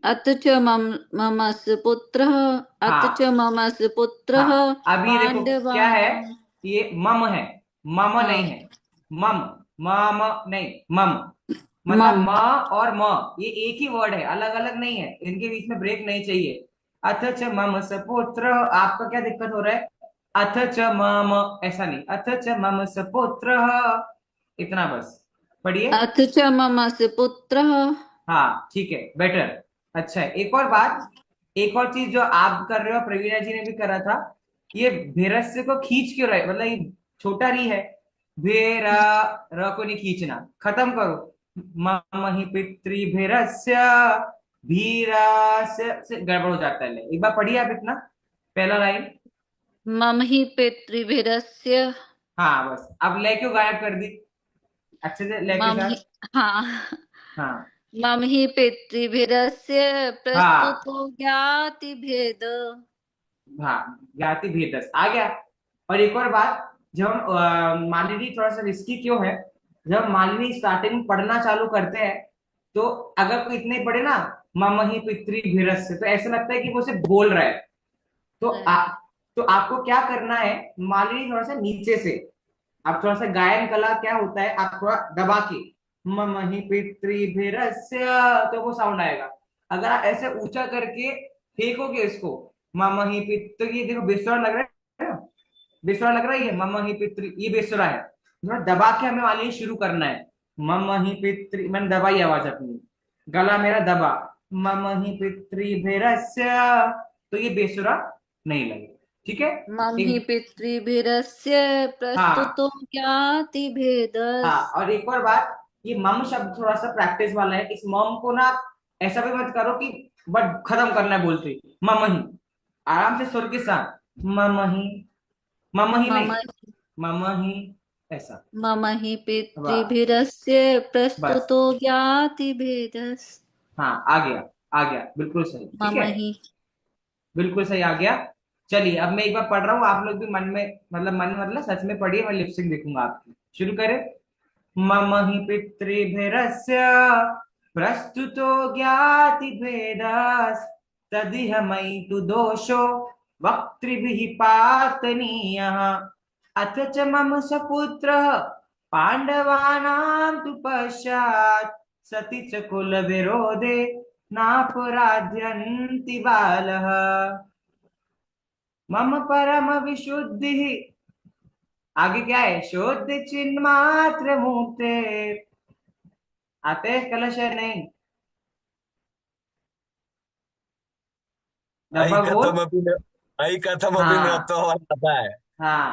अथ च मम पुत्रः। अथ च हाँ मम पुत्रः हाँ, अब ये देखो क्या है, पांडवानां। ये मम है, मम हाँ नहीं है। मम, मम नहीं, मम मतलब मम। म और म ये एक ही वर्ड है, अलग अलग नहीं है, इनके बीच में ब्रेक नहीं चाहिए। अथ च मम सपुत्र, आपका क्या दिक्कत हो रहा है? अथ च मम ऐसा नहीं, अथ च मम सपुत्र, इतना बस पढ़िए। अथ च मम पुत्रः हाँ ठीक है, बेटर। अच्छा है, एक और बात, एक और चीज जो आप कर रहे हो, प्रवीणा जी ने भी करा था, ये भेरस्य को खींच क्यों रहे, मतलब ये छोटा री है, भेरा, र को नहीं खींचना, खत्म करो। ममहि पितृ भेरस्य, भीरास्य से गड़बड़ हो जाता है। एक बार पढ़िए आप इतना, पहला लाइन। मम ही पितृभिरस्य। हाँ बस, अब ले क्यों गायब कर दी, अच्छे से ले के मम ही, साथ। हाँ, हाँ मम ही पितृभिरस्य हाँ प्रस्तुतो ज्ञाति भेद। हाँ, ज्ञाति भेदस आ गया। और एक और बात, जब हम मालिनी थोड़ा सा रिस्की क्यों है, जब मालिनी स्टार्टिंग में पढ़ना चालू करते हैं, तो अगर कोई इतने पढ़े ना, मम ही पितृ भीरस्य, तो ऐसा लगता है कि वो सिर्फ बोल रहा है। तो तो आपको क्या करना है, मालिनी थोड़ा सा नीचे से, आप थोड़ा सा गायन कला क्या होता है, आप थोड़ा दबा के मम ही पितृभीरस्य, तो वो साउंड आएगा। अगर आप ऐसे ऊंचा करके फेंकोगे इसको, मम ही पितृ, ये देखो बेसुरा लग रहा है ना, बेसुरा लग रहा है, ये मम ही पितृ, ये बेसुरा है, थोड़ा दबा के हमें वाली शुरू करना है। मम ही पितृ, मैंने दबाई आवाज अपनी, गला मेरा दबा, मम ही पितृभीरस्य, तो ये बेसुरा नहीं लगेगा। ठीक है। मम ही एक, पितृभिरस्य हाँ प्रस्तुतो ज्ञाति भेदस। हाँ, और एक और बात, ये मम शब्द थोड़ा सा प्रैक्टिस वाला है, इस मम को ना आप ऐसा भी मत करो कि बट खत्म करना है बोलते ही, मम ही, आराम से सुर के साथ, मम ही, मम ही मम नहीं, मम ही, ऐसा। मम ही वाह, पितृभिरस्य बस, प्रस्तुतो ज्ञाति भेदस। हाँ आ गया, आ गया, बिल्कुल सही, ठीक मम है, ही। बिल्कुल सही आ गया। चलिए अब मैं एक बार पढ़ रहा हूँ, आप लोग भी मन में, मतलब मन में, मतलब सच में पढ़िए, मैं लिपसिंग देखूंगा आपकी। शुरू करें। मम हि पितृभिरस्य प्रस्तुतो ज्ञातिभेदस्, तदिह मयि तु दोषो वक्तृभिः पातनीयः। अथ च मम सपुत्रः पाण्डवानां तु पश्चात्, सति च कुलविरोधे नापराध्यन्ति बालः। मम परम विशुद्धिः, आगे क्या है, शुद्ध चिन्मात्र मुक्ते, आते हैं कलश है नहीं, ऐ डब्बा बोल। कथमपि न ऐ कथमपि हाँ नृत्वा आता है। हाँ,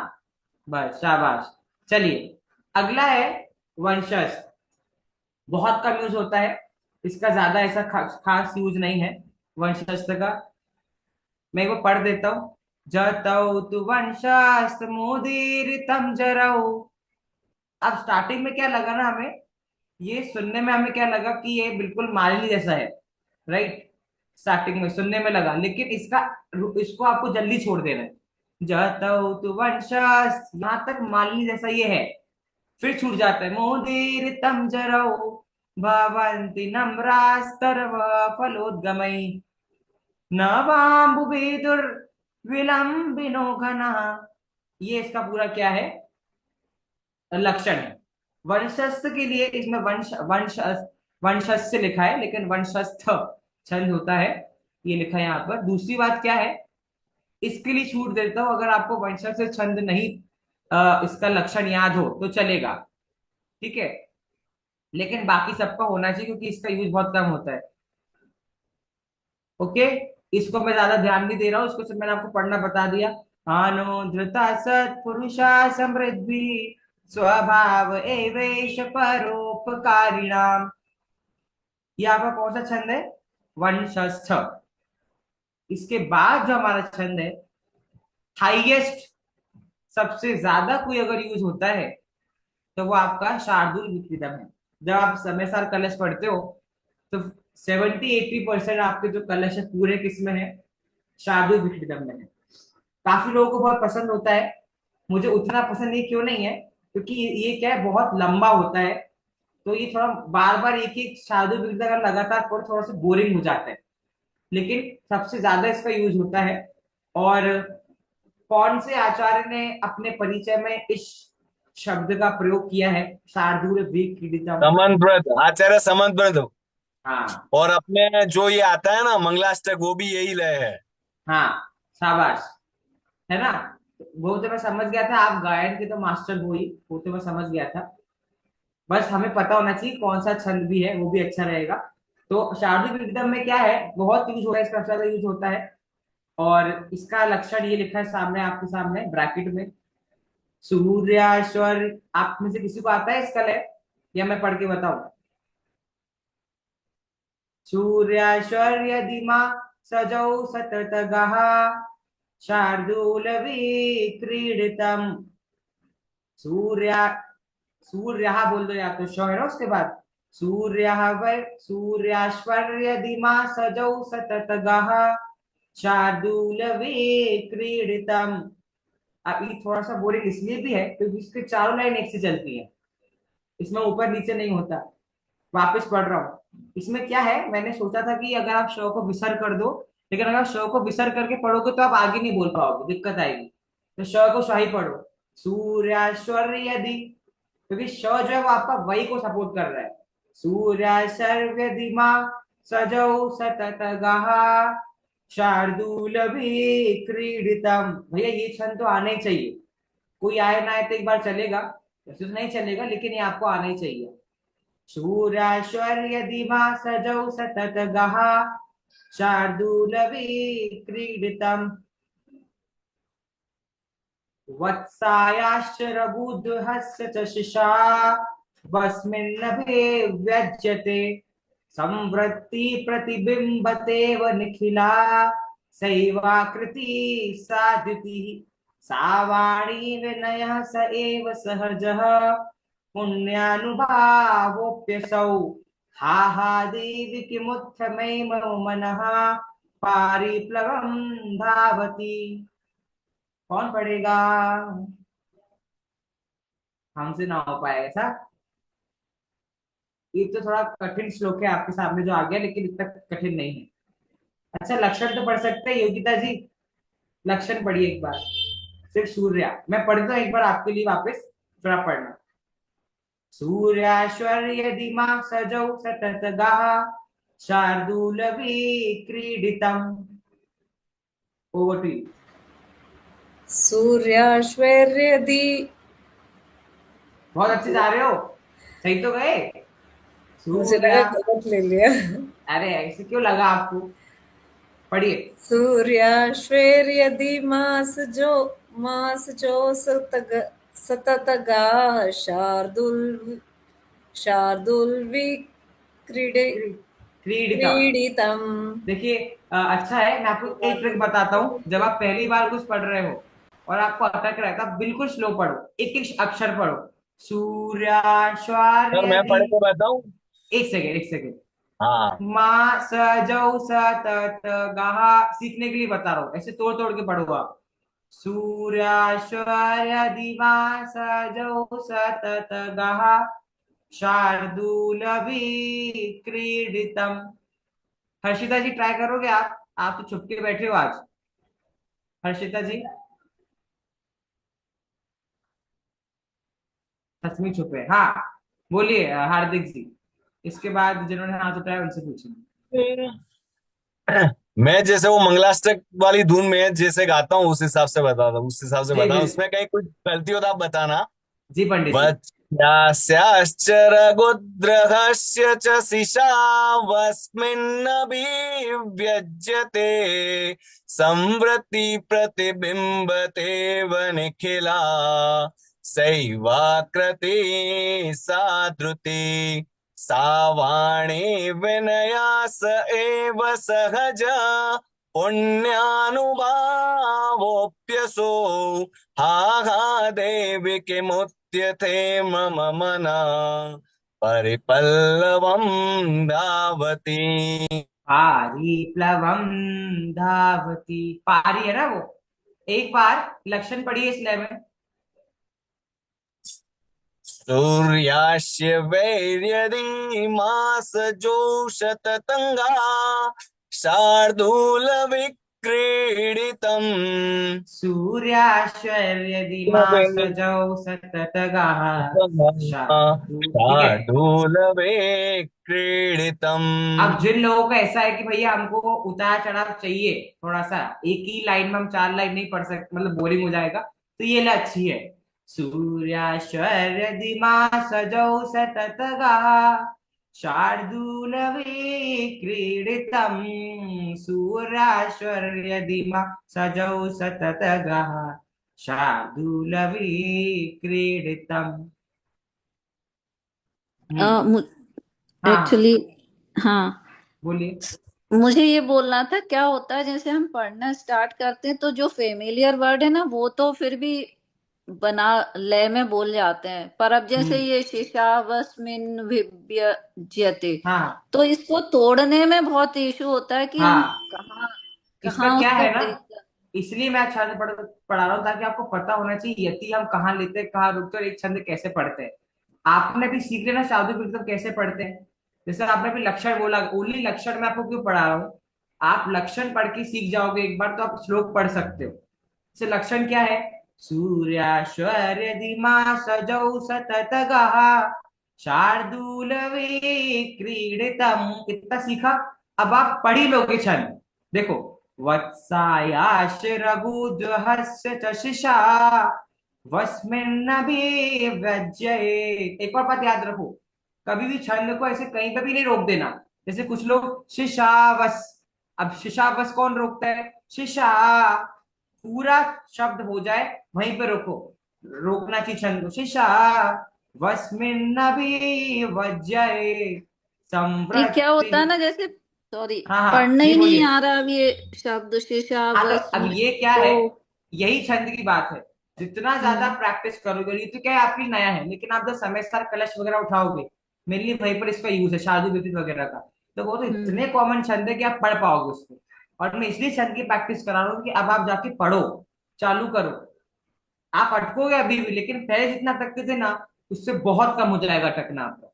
बस शाबाश। चलिए, अगला है वंशज, बहुत कम यूज होता है, इसका ज्यादा ऐसा खास यूज नहीं है वंशस्थ का। मैं वो पढ़ देता हूँ। जतौ तु वंशास्त मुदीरितम जरऊ। अब स्टार्टिंग में क्या लगा ना हमें, ये सुनने में हमें क्या लगा कि ये बिल्कुल मालिनी जैसा है, राइट, स्टार्टिंग में सुनने में लगा, लेकिन इसका, इसको आपको जल्दी छोड़ देना है। जातौ तु वंशस्, यहाँ तक मालिनी जैसा ये है, फिर छूट जाता है, मोदीर तम जरौ भवन्ति नम्रास्तर्व फलोद्गमै, न वाम्बुभेदुर विलम्बिनो घनः। ये इसका पूरा क्या है, लक्षण है। वंशस्थ के लिए इसमें वंश वंश वंशस्य लिखा है, लेकिन वंशस्थ छंद होता है, ये लिखा है यहाँ पर। दूसरी बात क्या है, इसके लिए छूट देता हूं, अगर आपको वंशस्य छंद नहीं, इसका लक्षण याद हो तो चलेगा, ठीक है, लेकिन बाकी सबका होना चाहिए, क्योंकि इसका यूज बहुत कम होता है। ओके, इसको मैं ज्यादा ध्यान नहीं दे रहा हूँ, इसको सिर्फ मैंने आपको पढ़ना बता दिया। अनुधृता सत्पुरुषा समृद्धि, स्वभाव एवेश परोपकारिणाम। ये आपका कौन सा छंद है, वंशस्थ। इसके बाद जो हमारा छंद है, हाईएस्ट, सबसे ज्यादा कोई अगर यूज होता है, तो वो आपका शार्दुल विक्रीतम है। जब आप समय सार कलश पढ़ते हो, तो 70-80% आपके जो कलश है पूरे किस में है, शार्दुल विक्रीतम में है। काफी लोगों को बहुत पसंद होता है, मुझे उतना पसंद नहीं, क्यों नहीं है, क्योंकि ये क्या है, बहुत लंबा होता है, तो ये थोड़ा बार बार एक एक शार्दुल विक्रीतम अगर लगातार पढ़ो, थोड़ा सा बोरिंग हो जाता है, लेकिन सबसे ज्यादा इसका यूज होता है। और कौन से आचार्य ने अपने परिचय में इस शब्द का प्रयोग किया है, शार्दूल विक्रीडितम। समन्वृत, आचार्य समन्वृत। हाँ और अपने जो ये आता है ना मंगलाष्टक, वो भी यही लय है। हाँ, शाबाश, है ना। वो तो मैं समझ गया था, आप गायन के तो मास्टर हो ही, वो तो मैं समझ गया था, बस हमें पता होना चाहिए कौन सा छंद भी है, वो भी अच्छा रहेगा। तो शार्दुल विदितम में क्या है, बहुत यूज होता है, इसका ज्यादा यूज होता है। और इसका लक्षण ये लिखा है सामने, आपके सामने ब्रैकेट में। सूर्याश्वर, आप में से किसी को आता है इसका लय, या मैं पढ़ के बताऊं? सूर्याश्वर्य दिमा सजौ सततगः शार्दूल विक्रीडितम। सूर्या, सूर्य बोल दो, या तो श है ना उसके बाद। सूर्याश्वर्य दिमा सजौ सततगः शार्दूल विक्रीडितम। अब ये थोड़ा सा बोरिंग इसलिए भी है क्योंकि इसके चारों लाइन एक से चलती है, इसमें ऊपर नीचे नहीं होता। वापस पढ़ रहा हूँ। इसमें क्या है, मैंने सोचा था कि अगर आप श को विसर्ग कर दो, लेकिन अगर आप श को विसर्ग करके पढ़ोगे तो आप आगे नहीं बोल पाओगे, दिक्कत आएगी। तो श को शाही पढ़ो, सूर्याश्वर्य यदि, क्योंकि श जो है वो आपका वही को सपोर्ट कर रहा है। सूर्याश्वर्य दिमा सजौ सततगः शार्दूल क्रीडितम। भैया ये छंद तो आना ही चाहिए, कोई आए ना आए तो एक बार चलेगा, वैसे तो नहीं चलेगा, लेकिन ये आपको आना ही चाहिए। सूर्याश्वर्य दिमा सजौ सततगः शार्दूल क्रीडितम। वत्सायाश्च रघुदुहस्य च शिशा वस्मिन्नभे व्यज्यते संवृत्ति प्रतिबिंबतेव निखिला सैवाकृति साधिति सा वाणी विनयः स एव सहजः पुण्यानुभावोऽप्यसौ हा हा देवि किमुत्थमै मम मनः पारिप्लवं धावति। कौन पढ़ेगा? हमसे ना हो पाएगा ऐसा। ये तो थोड़ा कठिन श्लोक है आपके सामने जो आ गया, लेकिन इतना कठिन नहीं है। अच्छा, लक्षण तो पढ़ सकते हैं योगिता जी? लक्षण पढ़िए एक बार, सिर्फ सूर्या। मैं पढ़ता हूँ एक बार आपके लिए वापस, फिर आप पढ़ना। सूर्याश्वर्य दिमा सजौ सततगः शार्दूल क्रीडितम। Over to you. सूर्याश्वर्यदि, बहुत अच्छे जा रहे हो, सही तो गए। मुझे लगा सूर्या, गलत ले लिया। अरे ऐसे क्यों लगा आपको? पढ़िए। सूर्याश्वर्यदि मास जो सततगा शार्दूल क्रीडिता। क्रीडितम। देखिए अच्छा है, मैं आपको एक ट्रिक बताता हूँ। जब आप पहली बार कुछ पढ़ रहे हो और आपको अटक रहा है, तो आप बिल्कुल स्लो पढ़ो, एक एक अक्षर पढ़ो। सर सूर्याश्वर्य मैं पढ़ के बताऊं? एक सेकेंड, एक सेकेंड। हाँ। माँ सजौ सततगः, सीखने के लिए बता रहा हूँ, ऐसे तोड़ तोड़ के पढ़ो आप। सूर्याश्वर्य दिवा सजौ सततगः शार्दूल क्रीडितम। हर्षिता जी ट्राई करोगे आप तो छुप के बैठे हो आज। हर्षिता जी हंसमी छुपे, हाँ बोलिए हार्दिक जी। इसके बाद जिन्होंने हाथ उठाया उनसे पूछेंगे। मैं जैसे वो मंगलाष्टक वाली धुन में जैसे गाता हूँ उस हिसाब से बता दो, उस हिसाब से जी बता, बिल्कुल। उसमें कहीं कुछ गलती हो तो आप बताना। जी पंडित जी। वत्स्याश्च रघुद्रहस्य च शिशावस्मिन्नभिव्यज्यते संवृत्ति प्रतिबिम्बतेव निखिला सैवाकृति साधृति सा वाणी विनयास एव सहज पुण्यानुभावोऽप्यसो हा हा देवि किमुच्यते मम मना परिपल्लवं धावति। पारिप्लवम धावति, पारी है ना वो। एक बार लक्षण पढ़िए इस लय में। सूर्यास्य वैर्यदि मास जोषततङ्गा शार्दूल विक्रीडितम्। सूर्याश्वर्य दिमा सजौ सततगः ठीक है। शार्दूल विक्रीडितम्। अब जिन लोगों का ऐसा है कि भैया हमको उतार चढ़ाव चाहिए थोड़ा सा, एक ही लाइन में हम 4 लाइन नहीं पढ़ सकते, मतलब बोरिंग हो जाएगा, तो ये ला अच्छी है। सूर्याश्वर्य दिमा सजौ सततगः शार्दूलवे क्रीडितं सूर्याश्वर्यदिमा सजौ सततगः शार्दूलवे क्रीडितम्। हम्म। हाँ, एक्चुअली हाँ, बोलिए। मुझे ये बोलना था क्या होता है जैसे हम पढ़ना स्टार्ट करते हैं तो जो फेमिलियर वर्ड है ना वो तो फिर भी बना लय में बोल जाते हैं, पर अब जैसे हम्म। ये शिशावस्मिन विभज्यते हाँ तो इसको तोड़ने में बहुत इशू होता है कि हम हाँ, कहाँ इसका कहाँ क्या उसको है ना, ब्रेक कर। इसलिए मैं छंद पढ़ा रहा हूँ ताकि आपको पता होना चाहिए यति हम कहाँ लेते हैं, कहाँ रुकते हैं और एक छंद कैसे पढ़ते हैं। आपने भी सीख लेना शादी मतलब कैसे पढ़ते हैं। जैसे आपने भी लक्षण बोला, ओनली लक्षण मैं आपको क्यों पढ़ा रहा हूँ, आप लक्षण पढ़ के सीख जाओगे एक बार तो आप श्लोक पढ़ सकते हो। जैसे लक्षण क्या है, सूर्याश्वर्य दिमा सजौ सततगः शार्दूलवे क्रीडितम्, इतना सीखा। अब आप पढ़ ही लोगे छंद। देखो, वत्सायाश रघुद्वहस्य च शिशा वस्मिन्नभिव्यज्यते। एक और बात याद रखो, कभी भी छंद को ऐसे कहीं पे भी नहीं रोक देना। जैसे कुछ लोग शिशावस, अब शिशावस कौन रोकता है, शिशा पूरा शब्द हो जाए वहीं पे रोको, रोकना चाहिए छंद को। शिशा वस्मिन्नभिव्यज्यते ये क्या संवृत्ति। होता है ना जैसे, सॉरी, हाँ हाँ, पढ़ना जी ही नहीं बोलिए। आ रहा अब ये शब्द हाँ तो अब शिशावस्मी ये क्या तो। है, यही छंद की बात है। जितना ज्यादा हम्म प्रैक्टिस करोगे, ये तो क्या है आपके लिए नया है, लेकिन आप जब समय सार कलश वगैरह उठाओगे, मेरे लिए वहीं पर इसका यूज है शादी व्यतीत वगैरह का, तो वो तो हम्म इतने कॉमन छंद है कि आप पढ़ पाओगे उसको। और मैं इसलिए छंद की प्रैक्टिस करा रहा हूँ कि अब आप जाके पढ़ो, चालू करो। आप अटकोगे अभी भी, लेकिन पहले जितना अटकते थे ना, उससे बहुत कम हो जाएगा अटकना आपका।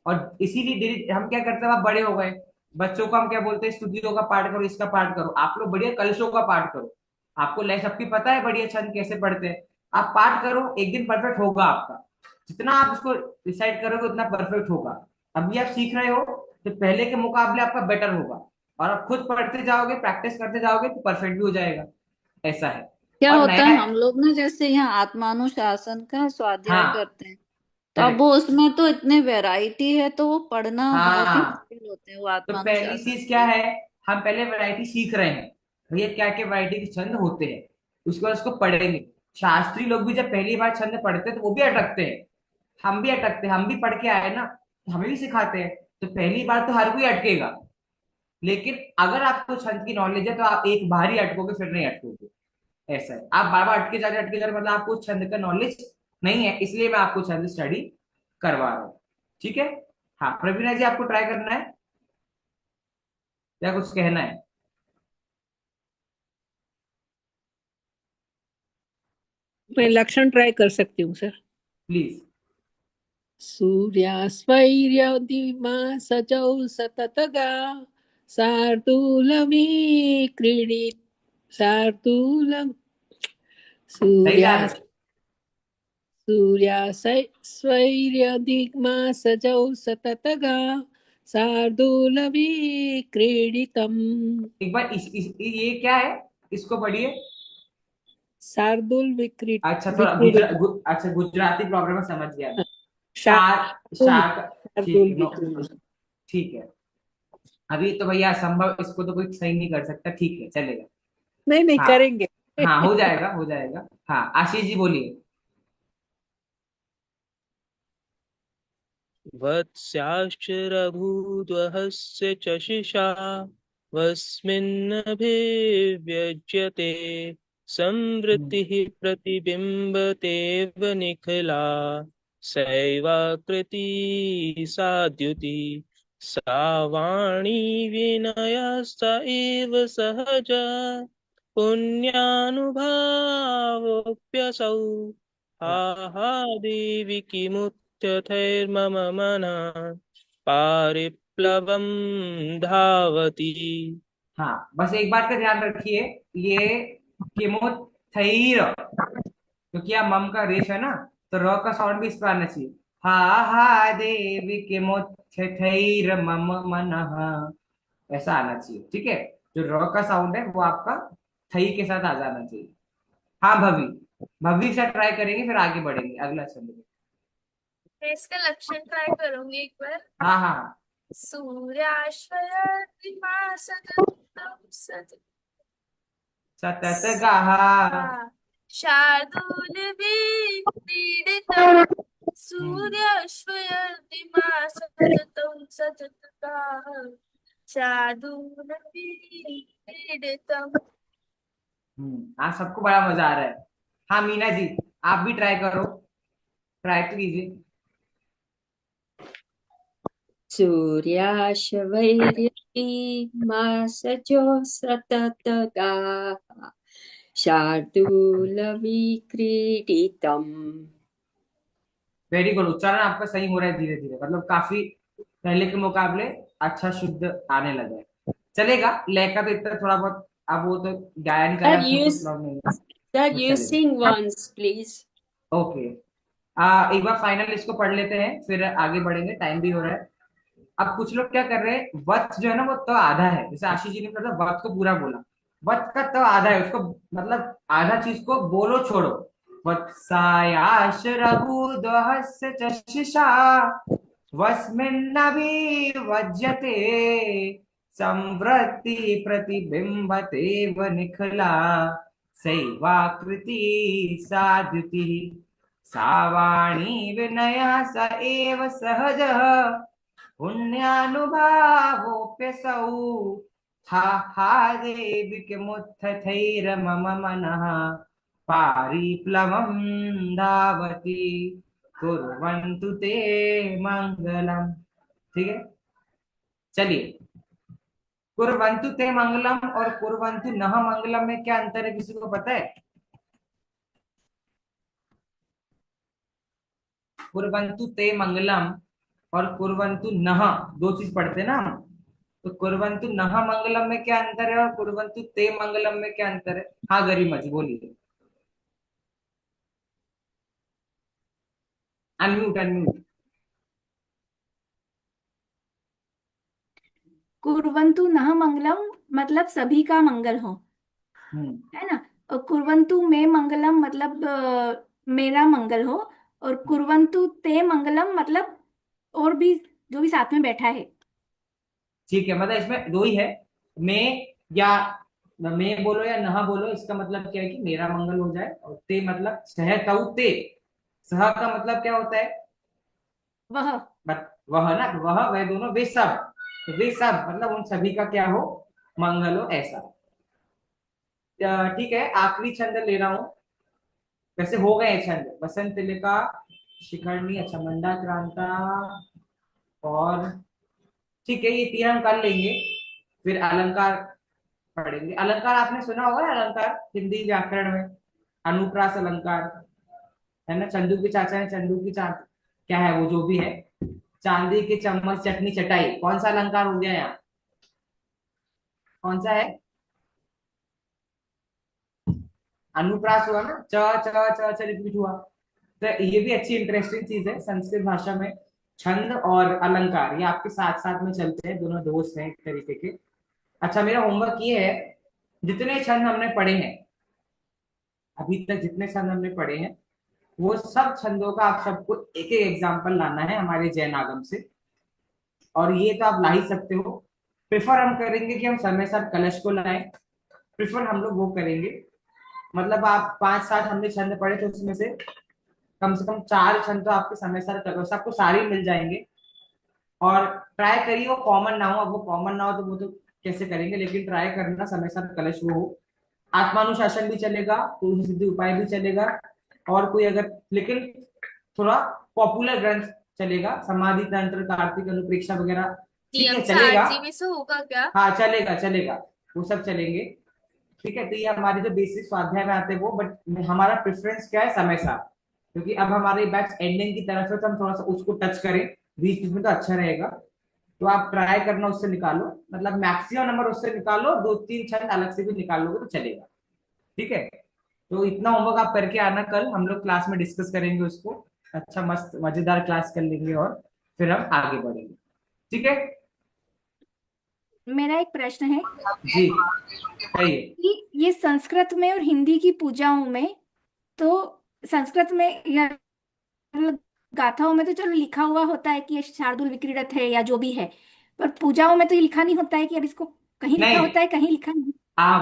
और इसीलिए हम क्या करते हैं, आप बड़े हो गए, बच्चों को हम क्या बोलते हैं, स्तुतियों का पाठ करो, इसका पाठ करो। आप लोग बढ़िया कलशों का पाठ करो, आपको लय सबकी पता है बढ़िया छंद कैसे पढ़ते हैं। आप पाठ करो, एक दिन परफेक्ट होगा आपका। जितना आप उसको डिसाइड करोगे उतना परफेक्ट होगा। अभी आप सीख रहे हो तो पहले के मुकाबले आपका बेटर होगा, और आप खुद पढ़ते जाओगे, प्रैक्टिस करते जाओगे तो परफेक्ट भी हो जाएगा। ऐसा है। क्या और होता है नया, हम लोग ना जैसे यहाँ आत्मानुशासन का स्वाध्याय हाँ, करते हैं तो अब वो करेक्ट, उसमें तो इतने वैरायटी है तो वो पढ़ना बहुत ही हाँ। मुश्किल होते हैं वो तो पहली आत्मानुशासन चीज क्या के। है, हम पहले वैरायटी सीख रहे हैं, भैया क्या क्या वैरायटी के छंद होते हैं, उसके बाद उसको पढ़ेंगे। शास्त्री लोग भी जब पहली बार छंद पढ़ते हैं तो वो भी अटकते हैं, हम भी अटकते हैं, हम भी पढ़ के आए ना, तो हमें भी सिखाते हैं। तो पहली बार तो हर कोई अटकेगा, लेकिन अगर आपको छंद की नॉलेज है तो आप एक बार ही अटकोगे, फिर नहीं अटकोगे। ऐसा है, आप बार बार अटके जा रहे मतलब आपको छंद का नॉलेज नहीं है, इसलिए मैं आपको छंद स्टडी करवा रहा हूँ। ठीक है। हाँ प्रवीणा जी, आपको ट्राई करना है या कुछ कहना है? मैं लक्षण ट्राई कर सकती हूँ सर। प्लीज। सूर्यास्वैर्यदिमा सजौ सततगा शार्दूलमी क्रीडित शार्दूलम सही जा सूर्या रहे हो। सूर्यास्वैर्यदिमा सजौ सततगा शार्दूलमी क्रीडितम्। एक बार ये क्या है, इसको पढ़िए। शार्दूल विक्रीड अच्छा थोड़ा विक्रीडित अच्छा गुजराती प्रॉब्लम में समझ गया मैं। शा- शार शार्दूल शार ठीक शार्दूल है, नो, विक्रीडित। ठीक है। अभी तो भैया असंभव, इसको तो कोई सही नहीं कर सकता, ठीक है चलेगा। नहीं नहीं हाँ करेंगे। हाँ, हो जाएगा हो जाएगा। हाँ आशीष जी बोलिए। वत्स्याश्च रघुद्वहस्य च शिशा वस्मिन्नभिव्यज्यते हम्म। संवृत्तिः प्रतिबिम्बतेव निखिला सैवाकृतिः साद्युतिः सा वाणी विनयस्त एव सहजा पुण्यानुभावोऽप्यसौ हा वाह, हा देवि किमुत्यथैर्मम मनः पारिप्लवं धावति। हाँ बस एक बात का ध्यान रखिए, ये किमोथैर, क्योंकि यहाँ मम का रेश है ना, तो र का साउंड भी इस पर आना चाहिए। हा हा देवी किमोथैर मम मनः, ऐसा आना चाहिए। ठीक है, जो र का साउंड है वो आपका थई के साथ आ जाना चाहिए। हाँ भवी, भवी के साथ ट्राई करेंगे फिर आगे बढ़ेंगे अगला छंद में। मैं इसका लक्षण ट्राई करूंगी एक बार। हाँ हाँ हाँ, सूर्याश्वयर्तिमा सततं सत सतत गाहा शार्दूलविक्रीडितं सूर्याश्वयर्तिमा सततं सततगाः शार्दूलविक्रीडितम्। आज सबको बड़ा मजा आ रहा है। हाँ मीना जी, आप भी ट्राई करो, ट्राई कीजिए। सूर्याशवैर्यति मासजो सततगाः शार्दूलविक्रीडितम्। वेरी गुड, उच्चारण आपका सही हो रहा है धीरे धीरे, मतलब काफी पहले के मुकाबले अच्छा शुद्ध आने लगा है। चलेगा, लय का तो इतना थोड़ा बहुत, अब वो तो गायन करा, Sir, उसमें कुछ प्रॉब्लम नहीं है, Sir, वो you चलेगा। sing once, please. ओके, एक बार फाइनल इसको पढ़ लेते हैं, फिर आगे बढ़ेंगे, टाइम भी हो रहा है। अब कुछ लोग क्या कर रहे हैं, वत जो है ना वो तो आधा है, जैसे आशीष जी ने मतलब वत को पूरा बोला, वत का तो आधा है, उसको मतलब आधा चीज को बोलो छोड़ो। वत्सायाश रघु दोहस्य चशिषा वस्मिन्नभि वज्यते संवृत्ति प्रतिबिंबते व निखला सैवाकृति साद्युति सावाणी विनय स एव सहज पुण्यानुभावोऽप्यसौ हा हा देवि किमुत्थथैर्मम मनः पारिप्लवं धावति कुर्वन्तु ते मंगलम। ठीक है, चलिए, कुर्वन्तु ते मंगलम और कुर्वन्तु नः मंगलम में क्या अंतर है, किसी को पता है? कुर्वन्तु ते मंगलम और कुर्वन्तु नः, दो चीज पढ़ते ना हम, तो कुर्वन्तु नः मंगलम में क्या अंतर है और कुर्वन्तु ते मंगलम में क्या अंतर है? हाँ गरिमा जी बोलिए, अनम्यूट अनम्यूट। कुर्वन्तु नः मंगलम मतलब सभी का मंगल हो, है ना। और कुर्वन्तु मे मंगलम मतलब मेरा मंगल हो, और कुर्वन्तु ते मंगलम मतलब और भी जो भी साथ में बैठा है। ठीक है, मतलब इसमें दो ही है, मैं या मैं बोलो या नहा बोलो, इसका मतलब क्या है कि मेरा मंगल हो जाए, और ते मतलब सह तऊ ते, सह का मतलब क्या होता है? वह वह ना, वह दोनों, वे सब, तो वे सब मतलब उन सभी का क्या हो, मंगल हो, ऐसा। ठीक है, आखिरी छंद ले रहा हूं, वैसे हो गए छंद, वसंत तिलका, शिखरणी, अच्छा मंदा क्रांता, और ठीक है ये तीन हम कर लेंगे, फिर अलंकार पढ़ेंगे। अलंकार आपने सुना होगा ना, अलंकार हिंदी व्याकरण में, अनुप्रास अलंकार है ना, चंदू के चाचा ने चंदू की चांद, क्या है वो जो भी है, चांदी की चम्मच चटनी चटाई, कौन सा अलंकार हो गया यहाँ, कौन सा है? अनुप्रास हुआ ना, च च च च रिपीट हुआ। तो ये भी अच्छी इंटरेस्टिंग चीज है संस्कृत भाषा में, छंद और अलंकार ये आपके साथ साथ में चलते हैं, दोनों दोस्त हैं एक तरीके के। अच्छा, मेरा होमवर्क ये है, जितने छंद हमने पढ़े हैं अभी तक, जितने छंद हमने पढ़े हैं, वो सब छंदों का आप सबको एक एक एग्जाम्पल लाना है हमारे जैन आगम से, और ये तो आप ला ही सकते हो। प्रेफर हम करेंगे कि हम समय साथ कलश को लाएं, प्रेफर हम लोग वो करेंगे, मतलब आप 5-7 हमने छंद पढ़े तो उसमें से कम 4 छंद तो आपके समय साथ कलश, आपको सारे मिल जाएंगे। और ट्राई करिए वो कॉमन ना हो, अब वो कॉमन ना हो तो वो तो कैसे करेंगे, लेकिन ट्राई करना समय साथ कलश वो हो। आत्मानुशासन भी चलेगा, तुलसी सिद्धि उपाय भी चलेगा, और कोई अगर, लेकिन थोड़ा पॉपुलर ग्रंथ चलेगा, समाधि तंत्र, कार्तिक अनुप्रेक्षा वगैरह, ठीक है नियम चलेगा। 7 जी से होगा क्या? हाँ चलेगा चलेगा, वो सब चलेंगे, ठीक है। तो ये हमारे जो बेसिक स्वाध्याय में आते हैं वो, बट हमारा प्रेफरेंस क्या है, समय साथ, क्योंकि अब हमारे बैच एंडिंग की तरफ है, तो हम थोड़ा सा उसको टच करें बीच बीच में, तो अच्छा रहेगा। तो आप ट्राई करना उससे निकालो, मतलब मैक्सिमम नंबर उससे निकालो, 2-3 छंद अलग से भी निकाल लोगे तो चलेगा, ठीक है। तो इतना होमवर्क आप करके आना, कल हम लोग क्लास में डिस्कस करेंगे उसको, अच्छा मस्त मजेदार क्लास कर लेंगे, और फिर हम आगे बढ़ेंगे, ठीक है। मेरा एक प्रश्न है जी कहिए। कि ये संस्कृत में और हिंदी की पूजाओं में, तो संस्कृत में या गाथाओं में तो चलो लिखा हुआ होता है कि ये शार्दुल विक्रीड़ित है या जो भी है, पर पूजाओं में तो ये लिखा नहीं होता है कि अब इसको कहीं लिखा नहीं, होता है, कहीं लिखा नहीं।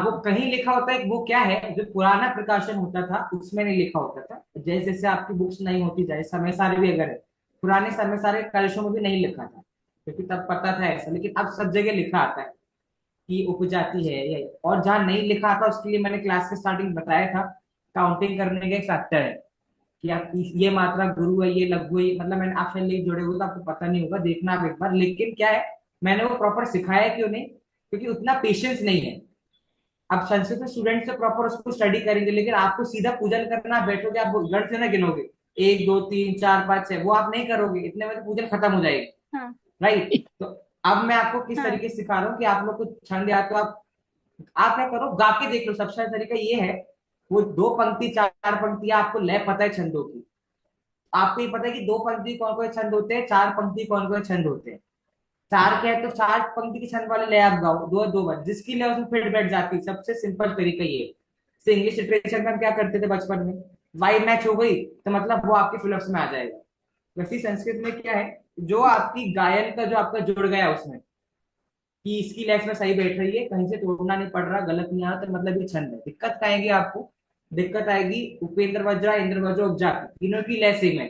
वो कहीं लिखा होता है। वो क्या है, जो पुराना प्रकाशन होता था उसमें नहीं लिखा होता था। जैसे जैसे आपकी बुक्स नहीं होती जाए, समय सारे भी अगर है, पुराने समय सारे कलशों में भी नहीं लिखा था, क्योंकि तब पता था ऐसा। लेकिन अब सब जगह लिखा आता है कि उपजाति है ये। और जहाँ नहीं लिखा था उसके लिए मैंने क्लास के स्टार्टिंग बताया था, काउंटिंग करने का एक फैक्टर है कि आप ये मात्रा गुरु है, ये लघु है, मतलब मैंने आप शायद जोड़े हुए तो आपको पता नहीं होगा, देखना आप एक बार। लेकिन क्या है, मैंने वो प्रॉपर सिखाया क्यों नहीं, क्योंकि उतना पेशेंस नहीं है। अब संस्कृत स्टूडेंट से प्रॉपर उसको स्टडी करेंगे, लेकिन आपको सीधा पूजन करना, बैठोगे आप गण से ना गिनोगे 1 2 3 4 5 6, वो आप नहीं करोगे, इतने में तो पूजन खत्म हो जाएगी। हाँ राइट। तो अब मैं आपको किस हाँ तरीके से सिखा रहा हूँ कि आप लोग को छंद या तो आप क्या करो, गा के देख लो। सबसे अच्छा तरीका ये है, वो 2 पंक्ति 4 पंक्तियां आपको लय पता है छंदों की, आपको ये पता है कि 2 पंक्ति कौन कौन छंद होते हैं, 4 पंक्ति कौन कौन छंद होते हैं। 4 के है तो 4 पंक्ति के छंद वाले लय आप गाओ, 2 2 बार, जिसकी लय उसमें फिट बैठ जाती है। सबसे सिंपल तरीका ये है। से इंग्लिश लिटरेचर में हम क्या करते थे बचपन में, वाई मैच हो गई तो मतलब वो आपके फिलप्स में आ जाएगा। वैसे संस्कृत में क्या है, जो आपकी गायन का जो आपका जुड़ गया उसमें कि इसकी लय में सही बैठ रही है, कहीं से तोड़ना नहीं पड़ रहा, गलत नहीं आ रहा, तो मतलब ये छंद है। दिक्कत क्या आएगी आपको, दिक्कत आएगी उपेंद्र वज्रा, इंद्र वज्र, उपजा, तीनों की लय सेम है।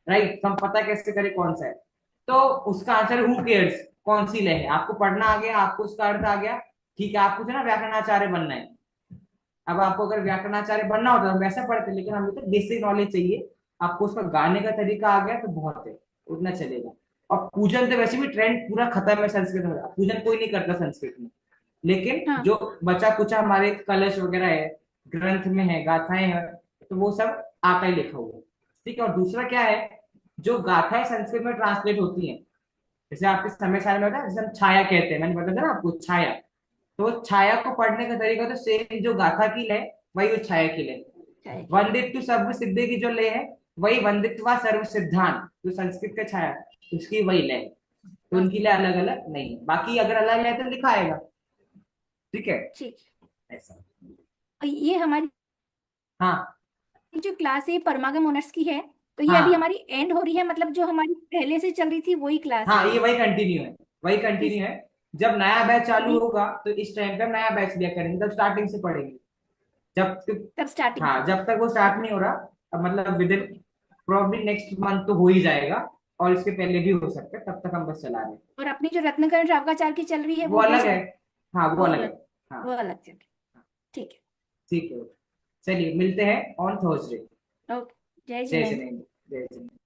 राइट। हम पता कैसे करें कौन सा है, तो उसका आंसर हु केयर्स, कौन सी लय है। आपको पढ़ना आ गया, आपको उसका अर्थ आ गया, ठीक है। आपको जो ना व्याकरणाचार्य बनना है, अब आपको अगर व्याकरणाचार्य बनना होता तो हम वैसा पढ़ते, लेकिन हमें तो बेसिक नॉलेज चाहिए। आपको उसका गाने का तरीका आ गया तो बहुत है, उतना चलेगा। और पूजन तो वैसे भी ट्रेंड पूरा खत्म है संस्कृत में, पूजन कोई नहीं करता संस्कृत में। लेकिन हाँ जो बचा कुचा हमारे कलश वगैरह है, ग्रंथ में है, गाथाएं हैं, तो वो सब आता ही लिखा हुआ है। ठीक है। और दूसरा क्या है, जो गाथाएं संस्कृत में ट्रांसलेट होती हैं, जैसे आपके समय सारे में होता है, जैसे हम छाया कहते हैं, मैंने बताया था ना आपको छाया, तो छाया को पढ़ने का तरीका तो सेम, जो गाथा की लय वही वो छाया की लय। वंदित्व सर्व सिद्धि की जो लय है वही वंदित्वा सर्व सिद्धांत, जो संस्कृत का छाया उसकी वही लय। तो उनकी लय अलग अलग नहीं है, बाकी अगर अलग लय तो लिखा आएगा। ठीक है। ठीक। ऐसा। ये हमारी हाँ जो क्लास है परमागम ऑनर्स की है, तो ये अभी हाँ हमारी एंड हो रही है, मतलब जो हमारी पहले से चल रही थी वही क्लास हाँ, है ये वही कंटिन्यू है, वही कंटिन्यू है। जब नया बैच चालू अभी होगा तो इस टाइम पे हम नया बैच लिया करेंगे, तब स्टार्टिंग से पढ़ेंगे। जब तक, तब स्टार्टिंग हाँ, जब तक वो स्टार्ट नहीं हो रहा, अब मतलब with in probably next month तो हो ही जाएगा, और इसके पहले भी हो सकता है, तब तक हम बस चला रहे हैं। और अपनी जो रत्नकरण रावकाचार की चल रही है वो वो अलग कैसे? है। हाँ वो वो अलग है। अलग, हाँ वो अलग चल रही। ठीक है। ठीक है। चलिए मिलते हैं ऑन थर्सडे। ओके। जय जय जिनेन्द्र। जिनेन्द्र। जय जिनेन्द्र।